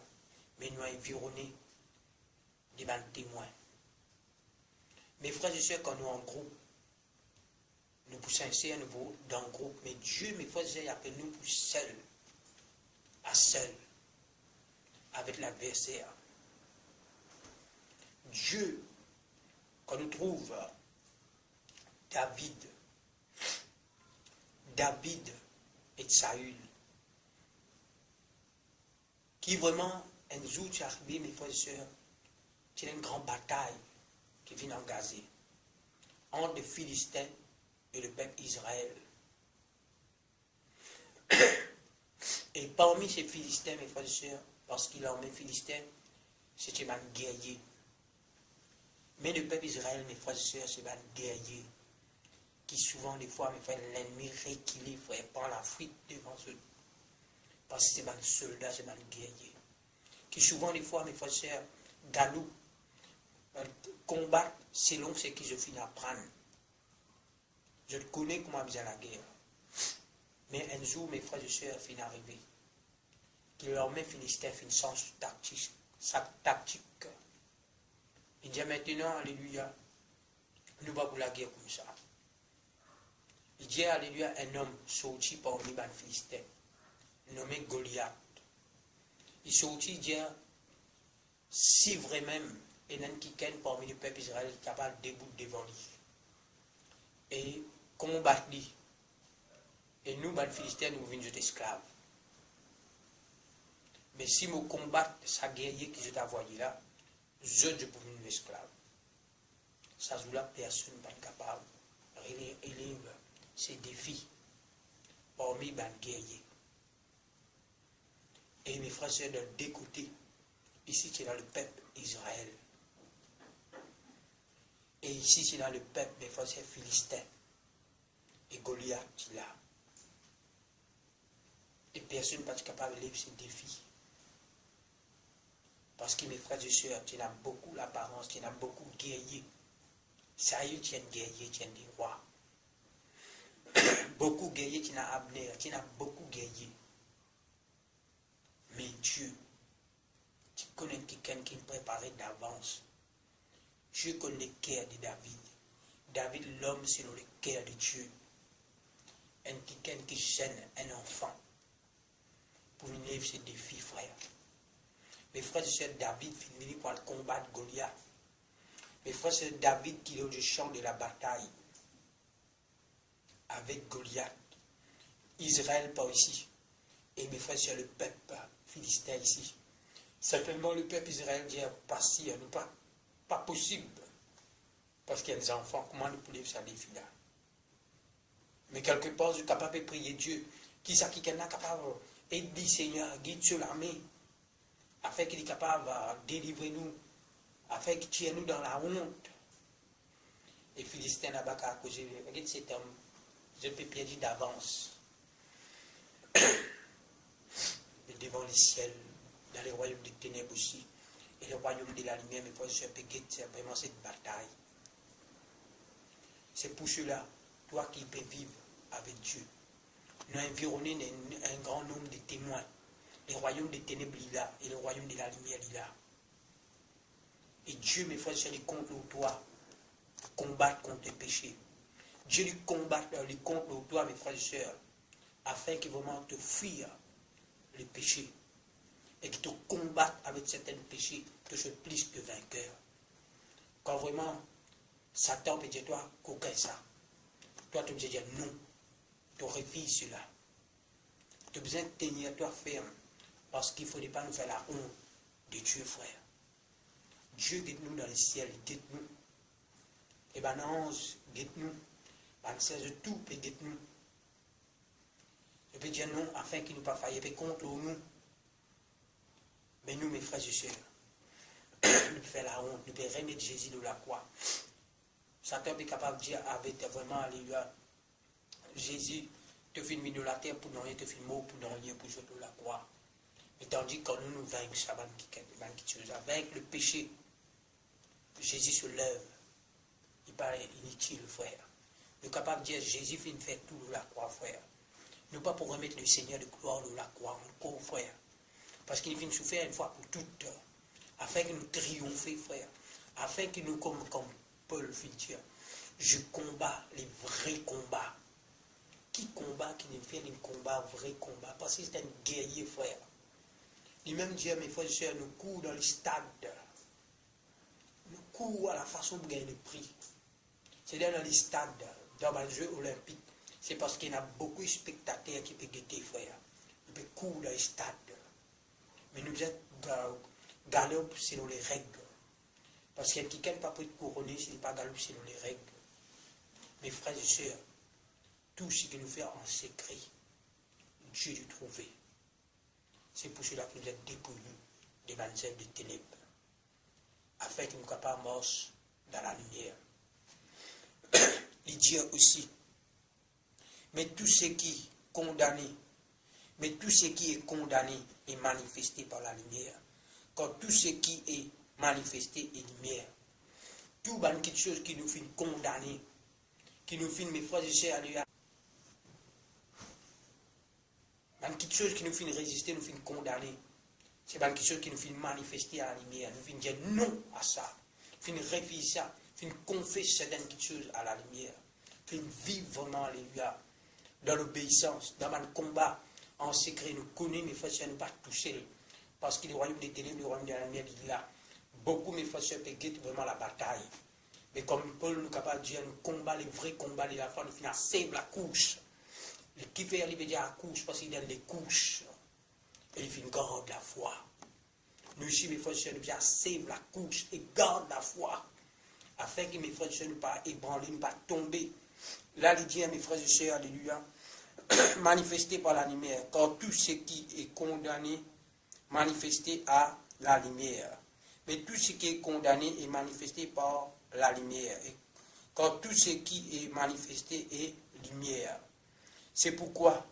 mais nous environner des bons témoins. Mes frères et sœurs, quand nous en groupe, nous pour sincères, nous pour dans le groupe, mais Dieu, mes frères et sœurs, appelle nous pour seul, à seul, avec l'adversaire. Dieu, quand nous trouve David et Saül, qui vraiment, un jour, tu es arrivé, mes frères et sœurs, c'est une grande bataille qui vient engager entre les Philistins et le peuple Israël. Et parmi ces Philistins, mes frères et sœurs, parce qu'il en met Philistins, c'était un guerrier. Mais le peuple Israël, mes frères et sœurs, c'est un guerrier qui souvent, des fois, mes frères, l'ennemi reculé, frère, prend la fuite devant eux. Parce que c'est un soldat, c'est un guerrier. Qui souvent, des fois, mes frères et sœurs, galop, combat selon ce que je finis à prendre. Je connais comment bien la guerre. Mais un jour, mes frères et sœurs finissent arriver. Qu'il leur met Philistin fin sens tactique. Sa tactique. Il dit maintenant, alléluia, nous va pour la guerre comme ça. Il dit alléluia, un homme sorti parmi les Philistins, nommé Goliath. Il sortit, il dit, si vraiment il y a quelqu'un parmi le peuple Israël qui est capable de debout devant lui et combattre lui. Et nous, les Philistins, nous venons être esclaves. Mais si nous combattons sa guerrier que je t'ai envoyé là, je peux devenir esclave. Ça joue là, personne n'est pas capable de relever ces défis parmi les guerriers. Et mes frères et sœurs, de deux côtés, ici c'est dans le peuple Israël. Et ici c'est dans le peuple, mes frères et sœurs, Philistins. Et Goliath, il là. Et personne n'est pas capable de relever ces défis. Parce que mes frères et sœurs, tu as beaucoup l'apparence, tu as beaucoup de guerriers. Ça y est, tu es un guerrier, tu es des rois. Beaucoup de guerriers, tu as Abner, tu as beaucoup de guerriers. Mais Dieu, tu connais quelqu'un qui est préparé d'avance. Dieu connaît le cœur de David. David, l'homme selon le cœur de Dieu. Quelqu'un qui gêne un enfant pour vivre ses défis, frère. Mes frères et sœurs, David finit par le combattre Goliath. Mes frères et sœurs, David qui est au champ de la bataille avec Goliath. Israël par ici. Et mes frères et sœurs, le peuple philistin ici. Certainement le peuple Israël dit partir, nous pas possible. Parce qu'il y a des enfants, comment nous pouvons faire des filles là? Mais quelque part, je suis capable de prier Dieu. Qui est capable d'aider Seigneur, guide sur l'armée, afin qu'il est capable de délivrer nous, afin qu'il tire nous dans la honte. Et Philistin là-bas, à cause de cet homme, je peux perdre d'avance. Mais devant les ciels, dans les royaumes des ténèbres aussi, et le royaume de la lumière, mes frères et sœurs, c'est vraiment cette bataille. C'est pour cela, toi qui peux vivre avec Dieu, nous environner un grand nombre de témoins. Le royaume des ténèbres est là, et le royaume de la lumière est là. Et Dieu, mes frères et sœurs, il compte toi, combattre contre les péchés. Dieu lui combat, lui contre toi, mes frères et sœurs, afin qu'il vraiment te fuir les péchés. Et qu'il te combatte avec certains péchés, que tu sois plus que vainqueur. Quand vraiment, Satan peut dire toi, qu'aucun ça. Toi, tu peux dire non. Tu refuses cela. Tu as besoin de tenir toi ferme. Parce qu'il ne faudrait pas nous faire la honte de Dieu, frère. Dieu guide-nous dans le ciel, guide-nous. Et ben ange, guide-nous. Ben c'est de tout, peut guide-nous. Je peux dire non, afin qu'il ne pas faille, peut contre nous. Mais nous, mes frères et sœurs, nous faisons la honte, nous pouvons remettre Jésus de la croix. Satan est capable de dire avec vraiment, alléluia, Jésus te fait une de la terre pour nous rien, te fait mort pour nous rien, pour jouer de la croix. Mais tandis que quand nous nous vaincre, ça va vaincre le péché. Jésus se lève. Il paraît inutile, frère. Nous sommes capables de dire Jésus fait faire tout de la croix, frère. Nous pas pour remettre le Seigneur de gloire de la croix encore, frère. Parce qu'il vient souffrir une fois pour toutes, afin que nous triomphions, frère. Afin que nous, comme Paul fit dire, je combats les vrais combats. Qui combat, qui ne fait un combat, vrai combat? Parce que c'est un guerrier, frère. Lui-même dit, mes frères et sœurs, nous courons dans les stades. Nous courons à la façon de gagner le prix. C'est-à-dire dans les stades, dans les Jeux olympiques. C'est parce qu'il y a beaucoup de spectateurs qui peuvent guetter, frère. Nous pouvons courir dans les stades. Mais nous devons galoper selon les règles. Parce qu'il y a quelqu'un qui n'a pas pris de couronner s'il n'est pas galopé selon les règles. Mes frères et sœurs, tout ce que nous faisons en secret, Dieu l'a trouvé. C'est pour cela que nous êtes dépouillés des manœuvres des ténèbres, afin que nous soyons capables de marcher dans la lumière. Il dit aussi, mais tout ce qui est condamné, est manifesté par la lumière. Quand tout ce qui est manifesté est lumière. Tout quelque chose qui nous fait condamner, qui nous fait, mes frères et sœurs, quelque chose qui nous fait résister, nous fait condamner. C'est quelque chose qui nous fait manifester à la lumière. Nous fait dire non à ça. Nous fait refuser ça. Nous fait confesser certaines choses à la lumière. Nous fait vivre vraiment, alléluia, dans l'obéissance, dans le combat en secret. Nous connaissons, mes frères et sœurs, nous pas toucher. Parce que le royaume des ténèbres, le royaume de la lumière, il est là. Beaucoup, mes frères et sœurs, peuvent guetter vraiment la bataille. Mais comme Paul nous est capable de dire, nous combat les vrais combats de la foi, nous finissons à save la couche. Le qui fait arriver à la couche parce qu'il donne des couches. Et il fait une garde la foi. Nous ici, mes frères et sœurs, nous faisons save la couche et garde la foi. Afin que mes frères et sœurs ne pas ébranler, ne pas tomber. Là, il dit, mes frères et sœurs, alléluia, manifesté par la lumière. Car tout ce qui est condamné, manifesté à la lumière. Mais tout ce qui est condamné est manifesté par la lumière. Et car tout ce qui est manifesté est lumière. C'est pourquoi,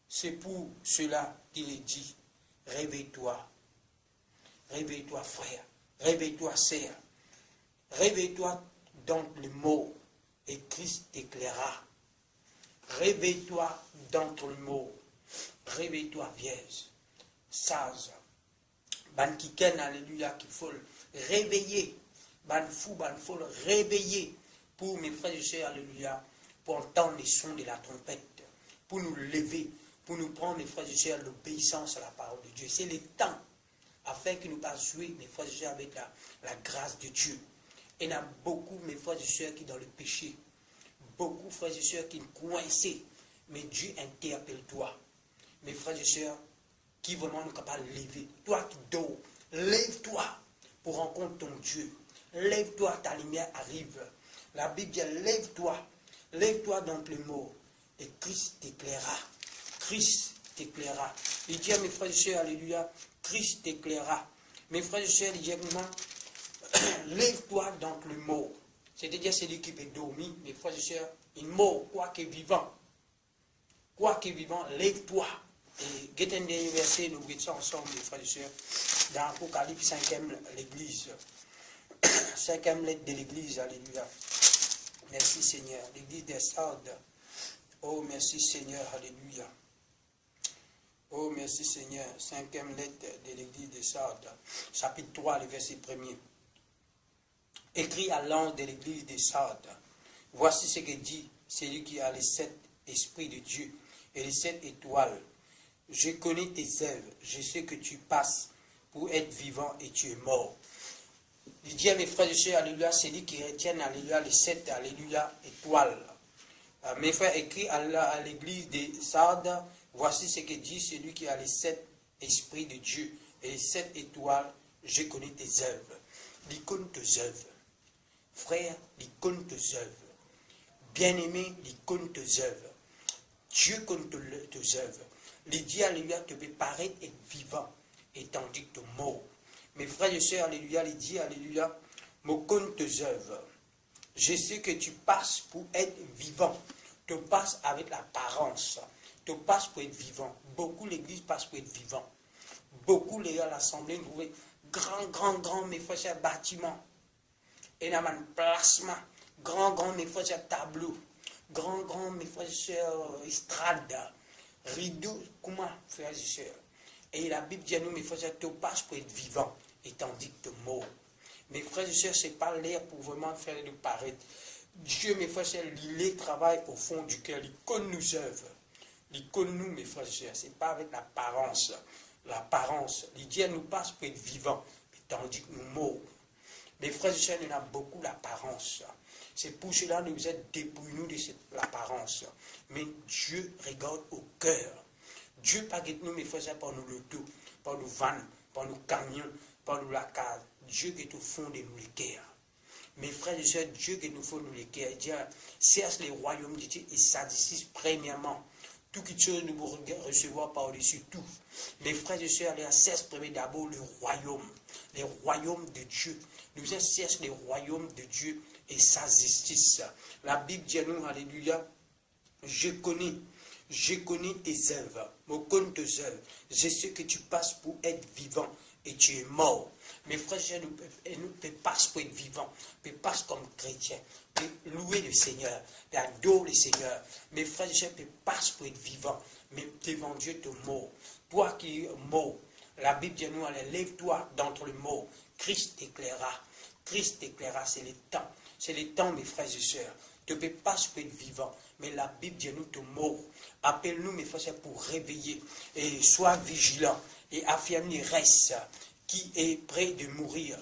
c'est pour cela qu'il est dit, réveille-toi. Réveille-toi, frère. Réveille-toi, sœur. Réveille-toi dans le mot, et Christ t'éclairera. Réveille-toi dans ton mot. Réveille-toi, vierge. Sage. Ban qui ken, alléluia, qu'il faut réveiller. Ban fou, ban faut réveiller. Pour mes frères et sœurs, alléluia, pour entendre les sons de la trompette. Pour nous lever. Pour nous prendre, mes frères et sœurs, l'obéissance à la parole de Dieu. C'est le temps. Afin que nous puissions jouer, mes frères et sœurs, avec la grâce de Dieu. Et il y a beaucoup, mes frères et sœurs, qui sont dans le péché. Beaucoup, frères et sœurs, qui sont coincés. Mais Dieu interpelle toi. Mes frères et sœurs, qui vraiment nous capables de lever. Toi qui dors, lève-toi pour rencontrer ton Dieu. Lève-toi, ta lumière arrive. La Bible dit, lève-toi. Lève-toi dans le mot. Et Christ t'éclairera. Christ t'éclairera. Il dit à mes frères et sœurs, alléluia, Christ t'éclairera. Mes frères et sœurs, il dit vraiment, lève-toi dans le mot. C'est-à-dire, c'est lui qui peut dormir, mes frères et sœurs, il mort, quoi que vivant. Quoi que vivant, lève-toi. Et guettez des versets, nous guettons ça ensemble, mes frères et sœurs, dans Apocalypse 5e, l'église. 5e lettre de l'église, alléluia. Merci Seigneur. L'église des Sardes. Oh, merci Seigneur, alléluia. Oh, merci Seigneur. 5e lettre de l'église des Sardes. Chapitre 3, le verset 1er. Écrit à l'ange de l'église des Sardes. Voici ce que dit celui qui a les 7 esprits de Dieu et les 7 étoiles. Je connais tes œuvres. Je sais que tu passes pour être vivant et tu es mort. Je dis à mes frères et sœurs, alléluia, c'est lui qui retiennent, alléluia, les 7, alléluia, étoiles. Mes frères, écrit à l'église des Sardes, voici ce que dit celui qui a les 7 esprits de Dieu et les 7 étoiles. Je connais tes œuvres. Il connaît tes œuvres. Frère, il connaît tes œuvres. Bien-aimé, il connaît tes œuvres. Dieu connaît tes œuvres. Il dit, alléluia, te peut paraître être vivant, et tandis que tu es mort. Mes frères et sœurs, alléluia, il dit, alléluia, me connais tes œuvres. Je sais que tu passes pour être vivant. Tu passes avec l'apparence. Tu passes pour être vivant. Beaucoup l'église passe pour être vivant. Beaucoup les gars à l'assemblée, vous trouvez grand, mes frères et sœurs, bâtiment. Et dans un placement. Grand, mes frères et sœurs, tableau. Grand, mes frères et sœurs, estrade. Rideau, comment, frères et sœurs. Et la Bible dit à nous, mes frères et sœurs, tu passes pour être vivant, et tandis que tu es mort. Mes frères et sœurs, ce n'est pas l'air pour vraiment faire le paraître. Dieu, mes frères et sœurs, il travaille au fond du cœur, il connaît nos œuvres. Il connaît nous, mes frères et sœurs. Ce n'est pas avec l'apparence. L'apparence, il dit, elle nous passe pour être vivant, et tandis que nous morts. Mes frères et sœurs, nous avons beaucoup l'apparence. C'est pour cela que nous êtes dépouillés nous de l'apparence. Mais Dieu regarde au cœur. Dieu pas guette nous, mes frères et sœurs, par nous le dos, par nos vannes, par nos camions, par nous la case. Dieu est au fond de nous les cœurs. Mes frères et sœurs, Dieu que nous faut nous les dire, certes les royaumes de Dieu, ils s'adissent premièrement. Tout quelque chose nous vous recevoir par-dessus tout. Mes frères et sœurs, les cesse premier d'abord le royaume. Les royaumes de Dieu. Nous cesse les royaumes de Dieu et sa justice. La Bible dit à nous, alléluia, je connais tes œuvres, je connais tes œuvres. Je sais que tu passes pour être vivant et tu es mort. Mes frères et sœurs, nous passons pour être vivants, nous passons comme chrétiens, nous louer le Seigneur, nous adorer le Seigneur. Mes frères et sœurs, nous passons pour être vivants, mais devant Dieu, tu es mort. Toi qui es mort, la Bible dit à nous, lève-toi d'entre les morts, Christ t'éclairera. Christ t'éclairera, c'est le temps. C'est le temps, mes frères et sœurs. Tu ne peux pas être vivant, mais la Bible dit à nous, tu es mort. Appelle-nous, mes frères et sœurs, pour réveiller. Et sois vigilant et affirme les restes qui est prêt de mourir.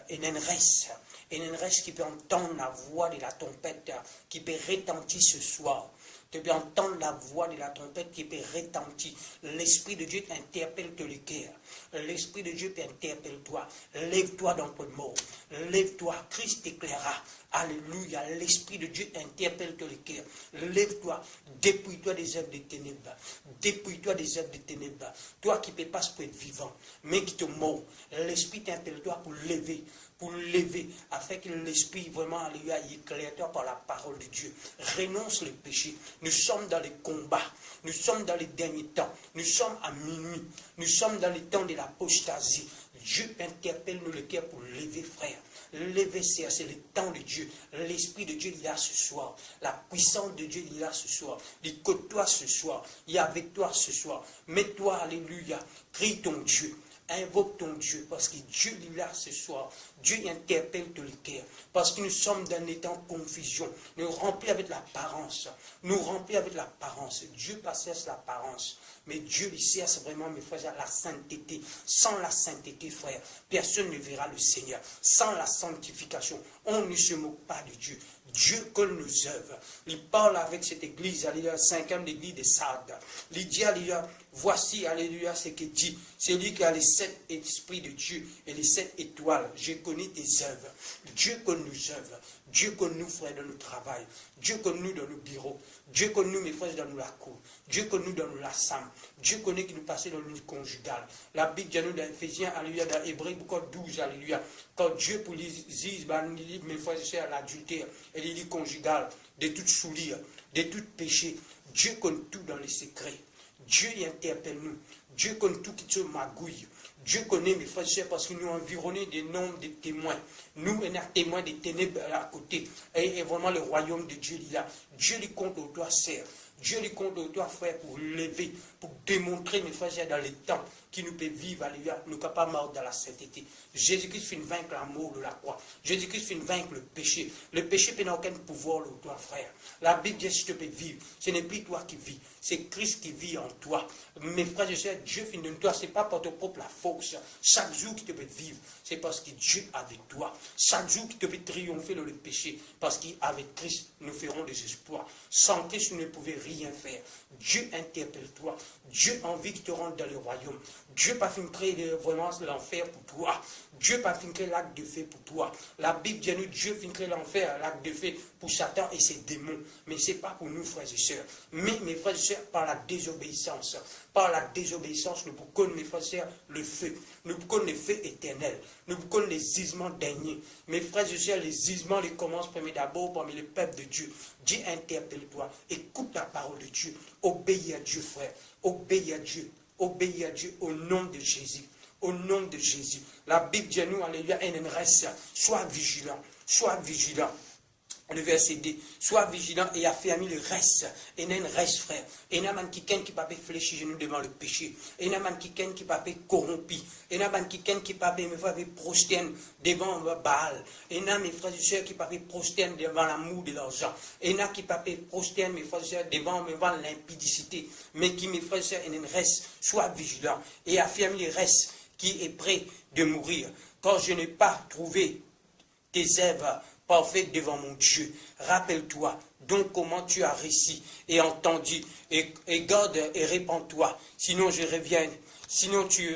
Et un reste qui peut entendre la voix de la trompette, qui peut retentir ce soir. Tu peux entendre la voix de la trompette qui peut retentir. L'Esprit de Dieu t'interpelle le cœur. L'Esprit de Dieu peut interpeller toi. Lève-toi dans ton mort. Lève-toi, Christ t'éclairera. Alléluia. L'Esprit de Dieu interpelle le cœur. Lève-toi. Dépouille-toi des œuvres des ténèbres. Dépouille-toi des œuvres des ténèbres. Toi qui ne peux pas être vivant, mais qui te mort. L'Esprit t'interpelle toi pour lever, afin que l'Esprit vraiment éclaire toi par la parole de Dieu. Renonce le péché. Nous sommes dans les combats. Nous sommes dans les derniers temps. Nous sommes à minuit. Nous sommes dans les temps de l'apostasie. Dieu interpelle nous le cœur pour lever, frère. Lever, c'est le temps de Dieu. L'Esprit de Dieu, il est là ce soir. La puissance de Dieu, il est là ce soir. Il côtoie ce soir. Il est avec toi ce soir. Mets-toi, alléluia. Crie ton Dieu. Invoque ton Dieu, parce que Dieu est là ce soir. Dieu interpelle tout le cœur, parce que nous sommes dans un état de confusion. Nous remplis avec l'apparence. Nous remplis avec l'apparence. Dieu passe l'apparence. Mais Dieu il cherche vraiment, mes frères, la sainteté. Sans la sainteté, frère, personne ne verra le Seigneur. Sans la sanctification, on ne se moque pas de Dieu. Dieu colle nos œuvres. Il parle avec cette église, alléluia, 5e église de Sardes. Il dit, alléluia, voici, alléluia, ce qu'il dit. C'est lui qui a les 7 esprits de Dieu et les 7 étoiles. Je connais tes œuvres. Dieu connaît nos œuvres. Dieu connaît nous, frères, dans nos travail. Dieu connaît nous dans nos bureaux. Dieu connaît nous, mes frères, dans nos la cour. Dieu connaît nous dans nos l'assemblée. Dieu connaît qui nous passait dans l'union conjugale. La Bible dit nous dans Éphésiens, alléluia, dans Hébreux, 12, alléluia. Quand Dieu pour les dise, mes frères et sœurs, l'adultère et l'union conjugale, de toute souillure, de tout péché, Dieu connaît tout dans les secrets. Dieu y interpelle nous. Dieu connaît tout qui se magouille. Dieu connaît, mes frères et sœurs, parce que nous environnés des nombres de témoins. Nous, on a témoins des ténèbres à côté. Et vraiment, le royaume de Dieu, il est là. Dieu lui compte au doigt, sœur. Dieu lui compte au doigt, frère, pour lever, pour démontrer, mes frères et sœurs, dans les temps qui nous peut vivre, alléluia, nous ne sommes pas morts dans la sainteté. Jésus-Christ fait vaincre la mort de la croix. Jésus-Christ fait vaincre le péché. Le péché n'a aucun pouvoir au toi, frère. La Bible dit, si tu peux vivre, ce n'est plus toi qui vis, c'est Christ qui vit en toi. Mes frères et sœurs, Dieu fait de toi, ce n'est pas par ton propre la force. Chaque jour qui te peut vivre, c'est parce que Dieu est avec toi. Chaque jour qui te peut triompher dans le péché, parce qu'avec Christ, nous ferons des espoirs. Sans Christ, nous ne pouvons rien faire. Dieu interpelle toi. Dieu a envie de te rendre dans le royaume. Dieu pas fait créer vraiment l'enfer pour toi. Dieu pas fait créer l'acte de feu pour toi. La Bible dit nous, Dieu fait créer l'enfer, l'acte de feu pour Satan et ses démons. Mais ce n'est pas pour nous, frères et sœurs. Mais mes frères et sœurs, par la désobéissance, nous connaissons, mes frères et sœurs, le feu. Nous connaissons le feu éternel. Nous connaissons les gisements derniers. Mes frères et sœurs, les gisements, les commencent d'abord parmi le peuple de Dieu. Dieu interpelle-toi. Écoute la parole de Dieu. Obéis à Dieu, frère. Obéis à Dieu. Obéis à Dieu au nom de Jésus. Au nom de Jésus. La Bible dit à nous, alléluia, un reste. Sois vigilant. Sois vigilant. Le verset D. Sois vigilant et affermis le reste. Et un reste, frère. Et n'a man qui peut fléchir genoux devant le péché. Et n'a man qui peut corrompu. Et n'a man qui peut prosterner devant Baal. Et n'a mes frères et sœurs qui peuvent prosterner devant l'amour de l'argent. Et n'a qui peuvent prosterner, mes frères et sœurs, devant l'impudicité. Mais qui, mes frères et sœurs, un reste. Sois vigilant et affermis le reste qui est prêt de mourir. Quand je n'ai pas trouvé tes œuvres parfait devant mon Dieu. Rappelle-toi donc comment tu as réussi et entendu et garde et répands-toi. Sinon je reviens. Sinon tu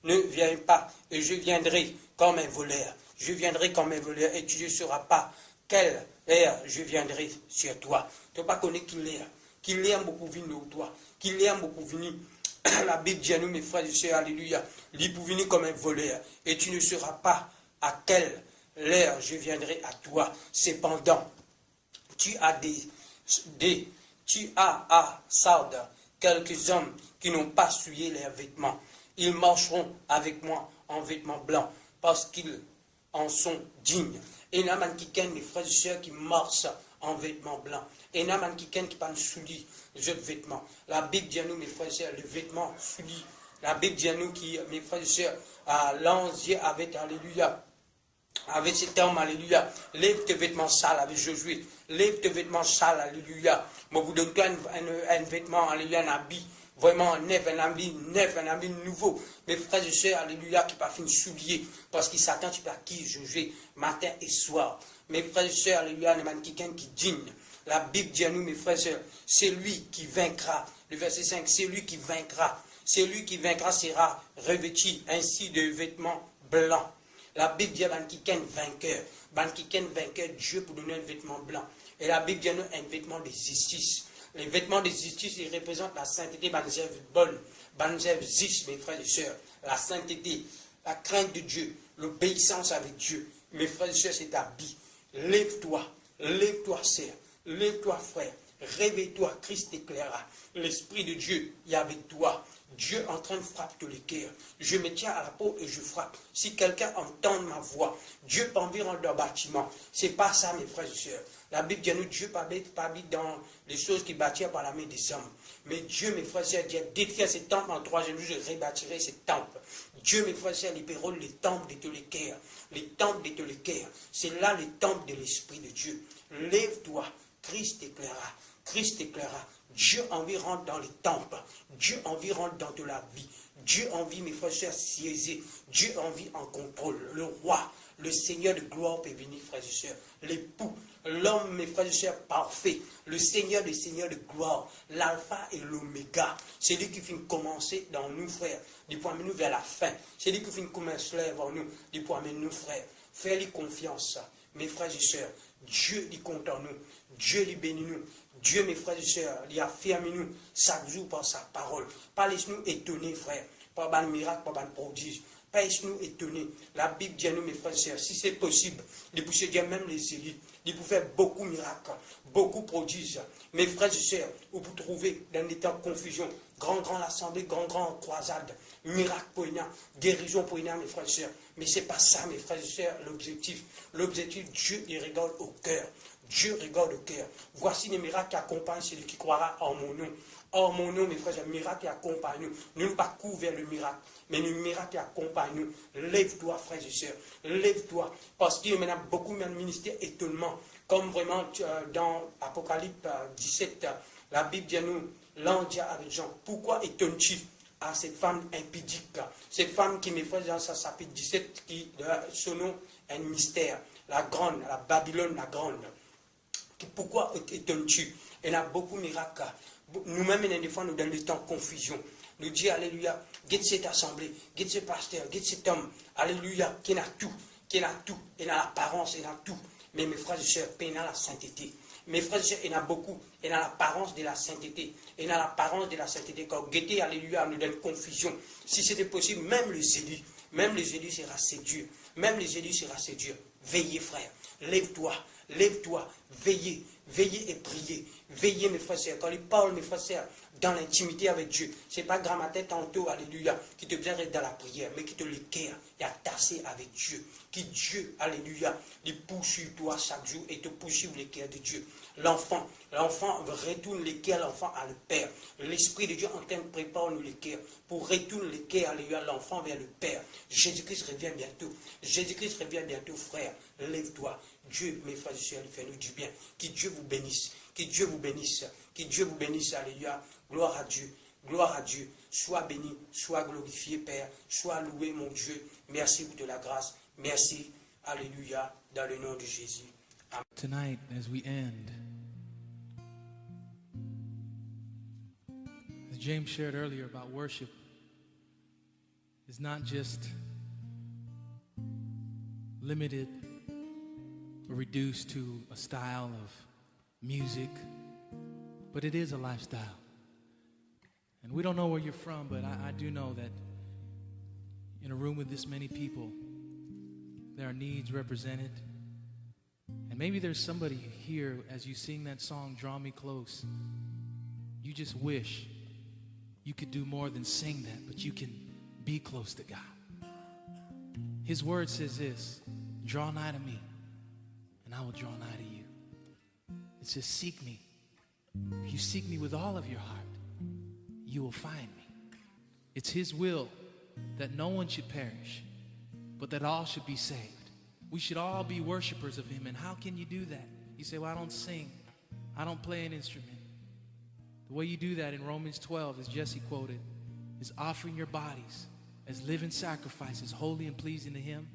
ne viens pas et je viendrai comme un voleur. je viendrai comme un voleur et tu ne sauras pas quelle heure je viendrai sur toi. Tu ne pas connaître qu'il est beaucoup venu au toi, qu'il est beaucoup venu. La Bible dit à nous, mes frères et sœurs, alléluia, il pour venir comme un voleur et tu ne sauras pas à quelle heure je viendrai à toi. Cependant, tu as tu as à Sardes quelques hommes qui n'ont pas souillé leurs vêtements. Ils marcheront avec moi en vêtements blancs parce qu'ils en sont dignes. Et il y a mes frères et sœurs qui marchent en vêtements blancs. Et il y a qui pas souillé les autres vêtements. La Bible dit à nous, mes frères et sœurs, les vêtements souillés. La Bible dit à nous, mes frères et sœurs, à l'ange avec, alléluia, avec cet homme, alléluia, lève tes vêtements sales avec Josué, lève tes vêtements sales, alléluia, mais vous donnez un vêtement, alléluia, un habit, vraiment neuf, un habit nouveau, mes frères et sœurs, alléluia, qui pas fini soulier, parce qu'il s'attend à qui Josué, matin et soir, mes frères et sœurs, alléluia, il y a quelqu'un qui digne, la Bible dit à nous, mes frères et sœurs, c'est lui qui vaincra, le verset 5, c'est lui qui vaincra sera revêtu ainsi de vêtements blancs. La Bible dit à Bankiken vainqueur, Dieu pour donner un vêtement blanc. Et la Bible dit un vêtement de justice. Les vêtements de justice, ils représentent la sainteté, banzève bonne, banzève zis, mes frères et sœurs. La sainteté, la crainte de Dieu, l'obéissance avec Dieu. Mes frères et sœurs, c'est habit. Lève-toi, sœur, lève-toi, frère. Réveille-toi, Christ t'éclairera. L'Esprit de Dieu est avec toi. Dieu en train de frapper les cœurs. Je me tiens à la peau et je frappe. Si quelqu'un entend ma voix, Dieu peut environ dans le bâtiment. C'est pas ça, mes frères et sœurs. La Bible dit à nous, Dieu pas habite dans les choses qui bâtirent par la main des hommes. Mais Dieu, mes frères et sœurs, dit détruire ces temples en 3 jours, je rebâtirai ces temples. Dieu, mes frères et sœurs, libérons les temples de tous les cœurs. Les temples de tous les cœurs. C'est là les temples de l'Esprit de Dieu. Lève-toi, Christ t'éclairera. Christ t'éclairera. Dieu envie rentre dans les temples. Dieu envie rentre dans de la vie. Dieu envie, mes frères et sœurs, siéger. Dieu envie en contrôle. Le roi, le Seigneur de gloire peut venir, frères et sœurs. L'époux, l'homme, mes frères et sœurs, parfait. Le Seigneur des seigneurs de gloire. L'alpha et l'oméga. C'est lui qui finit commencer dans nous, frères. Du point de nous vers la fin. C'est lui qui finit commencer vers nous. Du point de nous, frères. Fais-lui confiance, mes frères et sœurs. Dieu lui compte en nous. Dieu lui bénit nous. Dieu, mes frères et sœurs, il affirme nous chaque jour par sa parole. Pas laisse-nous étonner, frère, par un miracle, par un prodige. Pas laisse-nous étonner. La Bible dit à nous, mes frères et sœurs, si c'est possible, il peut se dire même les élites, il peut faire beaucoup de miracles, beaucoup de prodiges. Mes frères et sœurs, vous vous trouvez dans des temps de confusion, grand l'assemblée, grand croisade, miracle pour une guérison pour une mes frères et sœurs. Mais ce n'est pas ça, mes frères et sœurs, l'objectif. L'objectif, Dieu, il regarde au cœur. Dieu regarde au cœur. Voici les miracles qui accompagnent celui qui croira en mon nom. En mon nom, mes frères, les miracles qui accompagnent nous. Nous ne pas court vers le miracle, mais le miracle qui accompagne nous. Lève-toi, frères et sœurs. Lève-toi. Parce qu'il y a maintenant beaucoup de ministères étonnement. Comme vraiment dans Apocalypse 17, la Bible dit à nous, l'ange dit avec Jean, pourquoi étonnes-tu à cette femme impudique? Cette femme qui, mes frères, dans sa chapitre 17, qui, son nom est un mystère. La grande, la Babylone, la grande. Pourquoi étonnes-tu? Il y a beaucoup de miracles. Nous-mêmes, des fois, nous donnons du temps de confusion. Nous disons, alléluia, guette cette assemblée, guette ce pasteur, guette cet homme, alléluia, qui a tout, il a l'apparence, il a tout. Mais mes frères et sœurs, il a la sainteté. Mes frères et sœurs, il y en a beaucoup, il a l'apparence de la sainteté. Il a l'apparence de la sainteté. Quand guetter, alléluia, nous donne confusion. Si c'était possible, même les élus sera séduits. Même les élus sera séduits. Veillez, frère, lève-toi, veillez et priez. Veillez, mes frères et sœurs. Quand il parle, mes frères et sœurs, dans l'intimité avec Dieu, ce n'est pas grammaire tantôt, alléluia, qui te vient dans la prière, mais qui te l'équerre et attaché avec Dieu. Qui Dieu, alléluia, il poursuit toi chaque jour et te poursuit l'équerre de Dieu. L'enfant retourne l'équerre, l'enfant à le Père. L'Esprit de Dieu en train de préparer nous l'équerre pour retourner l'équerre, alléluia, l'enfant vers le Père. Jésus-Christ revient bientôt. Jésus-Christ revient bientôt, frère. Lève-toi. Dieu, mes frères et sœurs, fait-nous du bien. Que Dieu vous bénisse. Que Dieu vous bénisse. Que Dieu vous bénisse. Alléluia. Gloire à Dieu. Gloire à Dieu. Sois béni, sois glorifié, Père. Sois loué, mon Dieu. Merci pour de la grâce. Merci. Alléluia. Dans le nom de Jésus. Amen. Tonight, as we end, as James shared earlier about worship, is not just limited or reduced to a style of music, but it is a lifestyle. And we don't know where you're from, but I do know that in a room with this many people, there are needs represented. And maybe there's somebody here as you sing that song, Draw Me Close. You just wish you could do more than sing that, but you can be close to God. His word says this, draw nigh to me, and I will draw nigh to you. It says, seek me. If you seek me with all of your heart, you will find me. It's his will that no one should perish, but that all should be saved. We should all be worshipers of him. And how can you do that? You say, well, I don't sing. I don't play an instrument. The way you do that in Romans 12, as Jesse quoted, is offering your bodies as living sacrifices, holy and pleasing to him.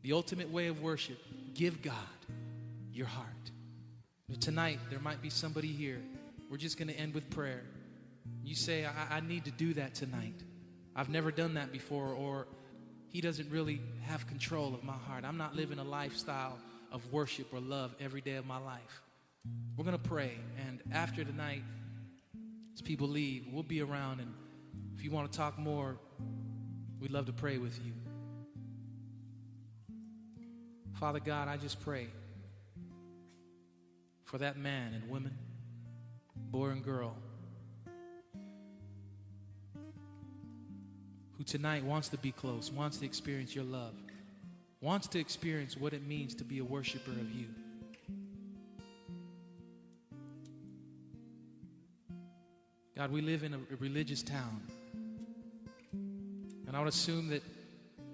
The ultimate way of worship, give God your heart. Tonight, there might be somebody here. We're just going to end with prayer. You say, I need to do that tonight. I've never done that before, or he doesn't really have control of my heart. I'm not living a lifestyle of worship or love every day of my life. We're going to pray, and after tonight, as people leave, we'll be around, and if you want to talk more, we'd love to pray with you. Father God, I just pray for that man and woman, boy and girl, who tonight wants to be close, wants to experience your love, wants to experience what it means to be a worshiper of you. God, we live in a religious town, and I would assume that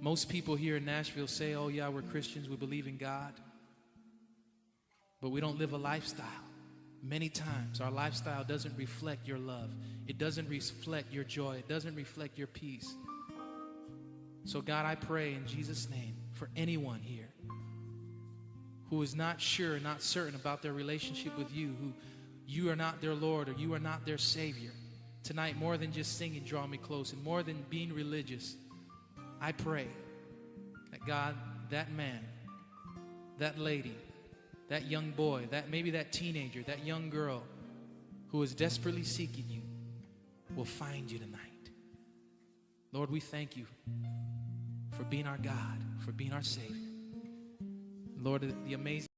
most people here in Nashville say, oh yeah, we're Christians, we believe in God, but we don't live a lifestyle. Many times our lifestyle doesn't reflect your love. It doesn't reflect your joy. It doesn't reflect your peace. So God, I pray in Jesus' name for anyone here who is not sure, not certain about their relationship with you, who you are not their Lord or you are not their Savior. Tonight, more than just singing Draw Me Close and more than being religious, I pray that God, that man, that lady, that young boy, that maybe that teenager, that young girl who is desperately seeking you will find you tonight. Lord, we thank you for being our God, for being our Savior. Lord, the amazing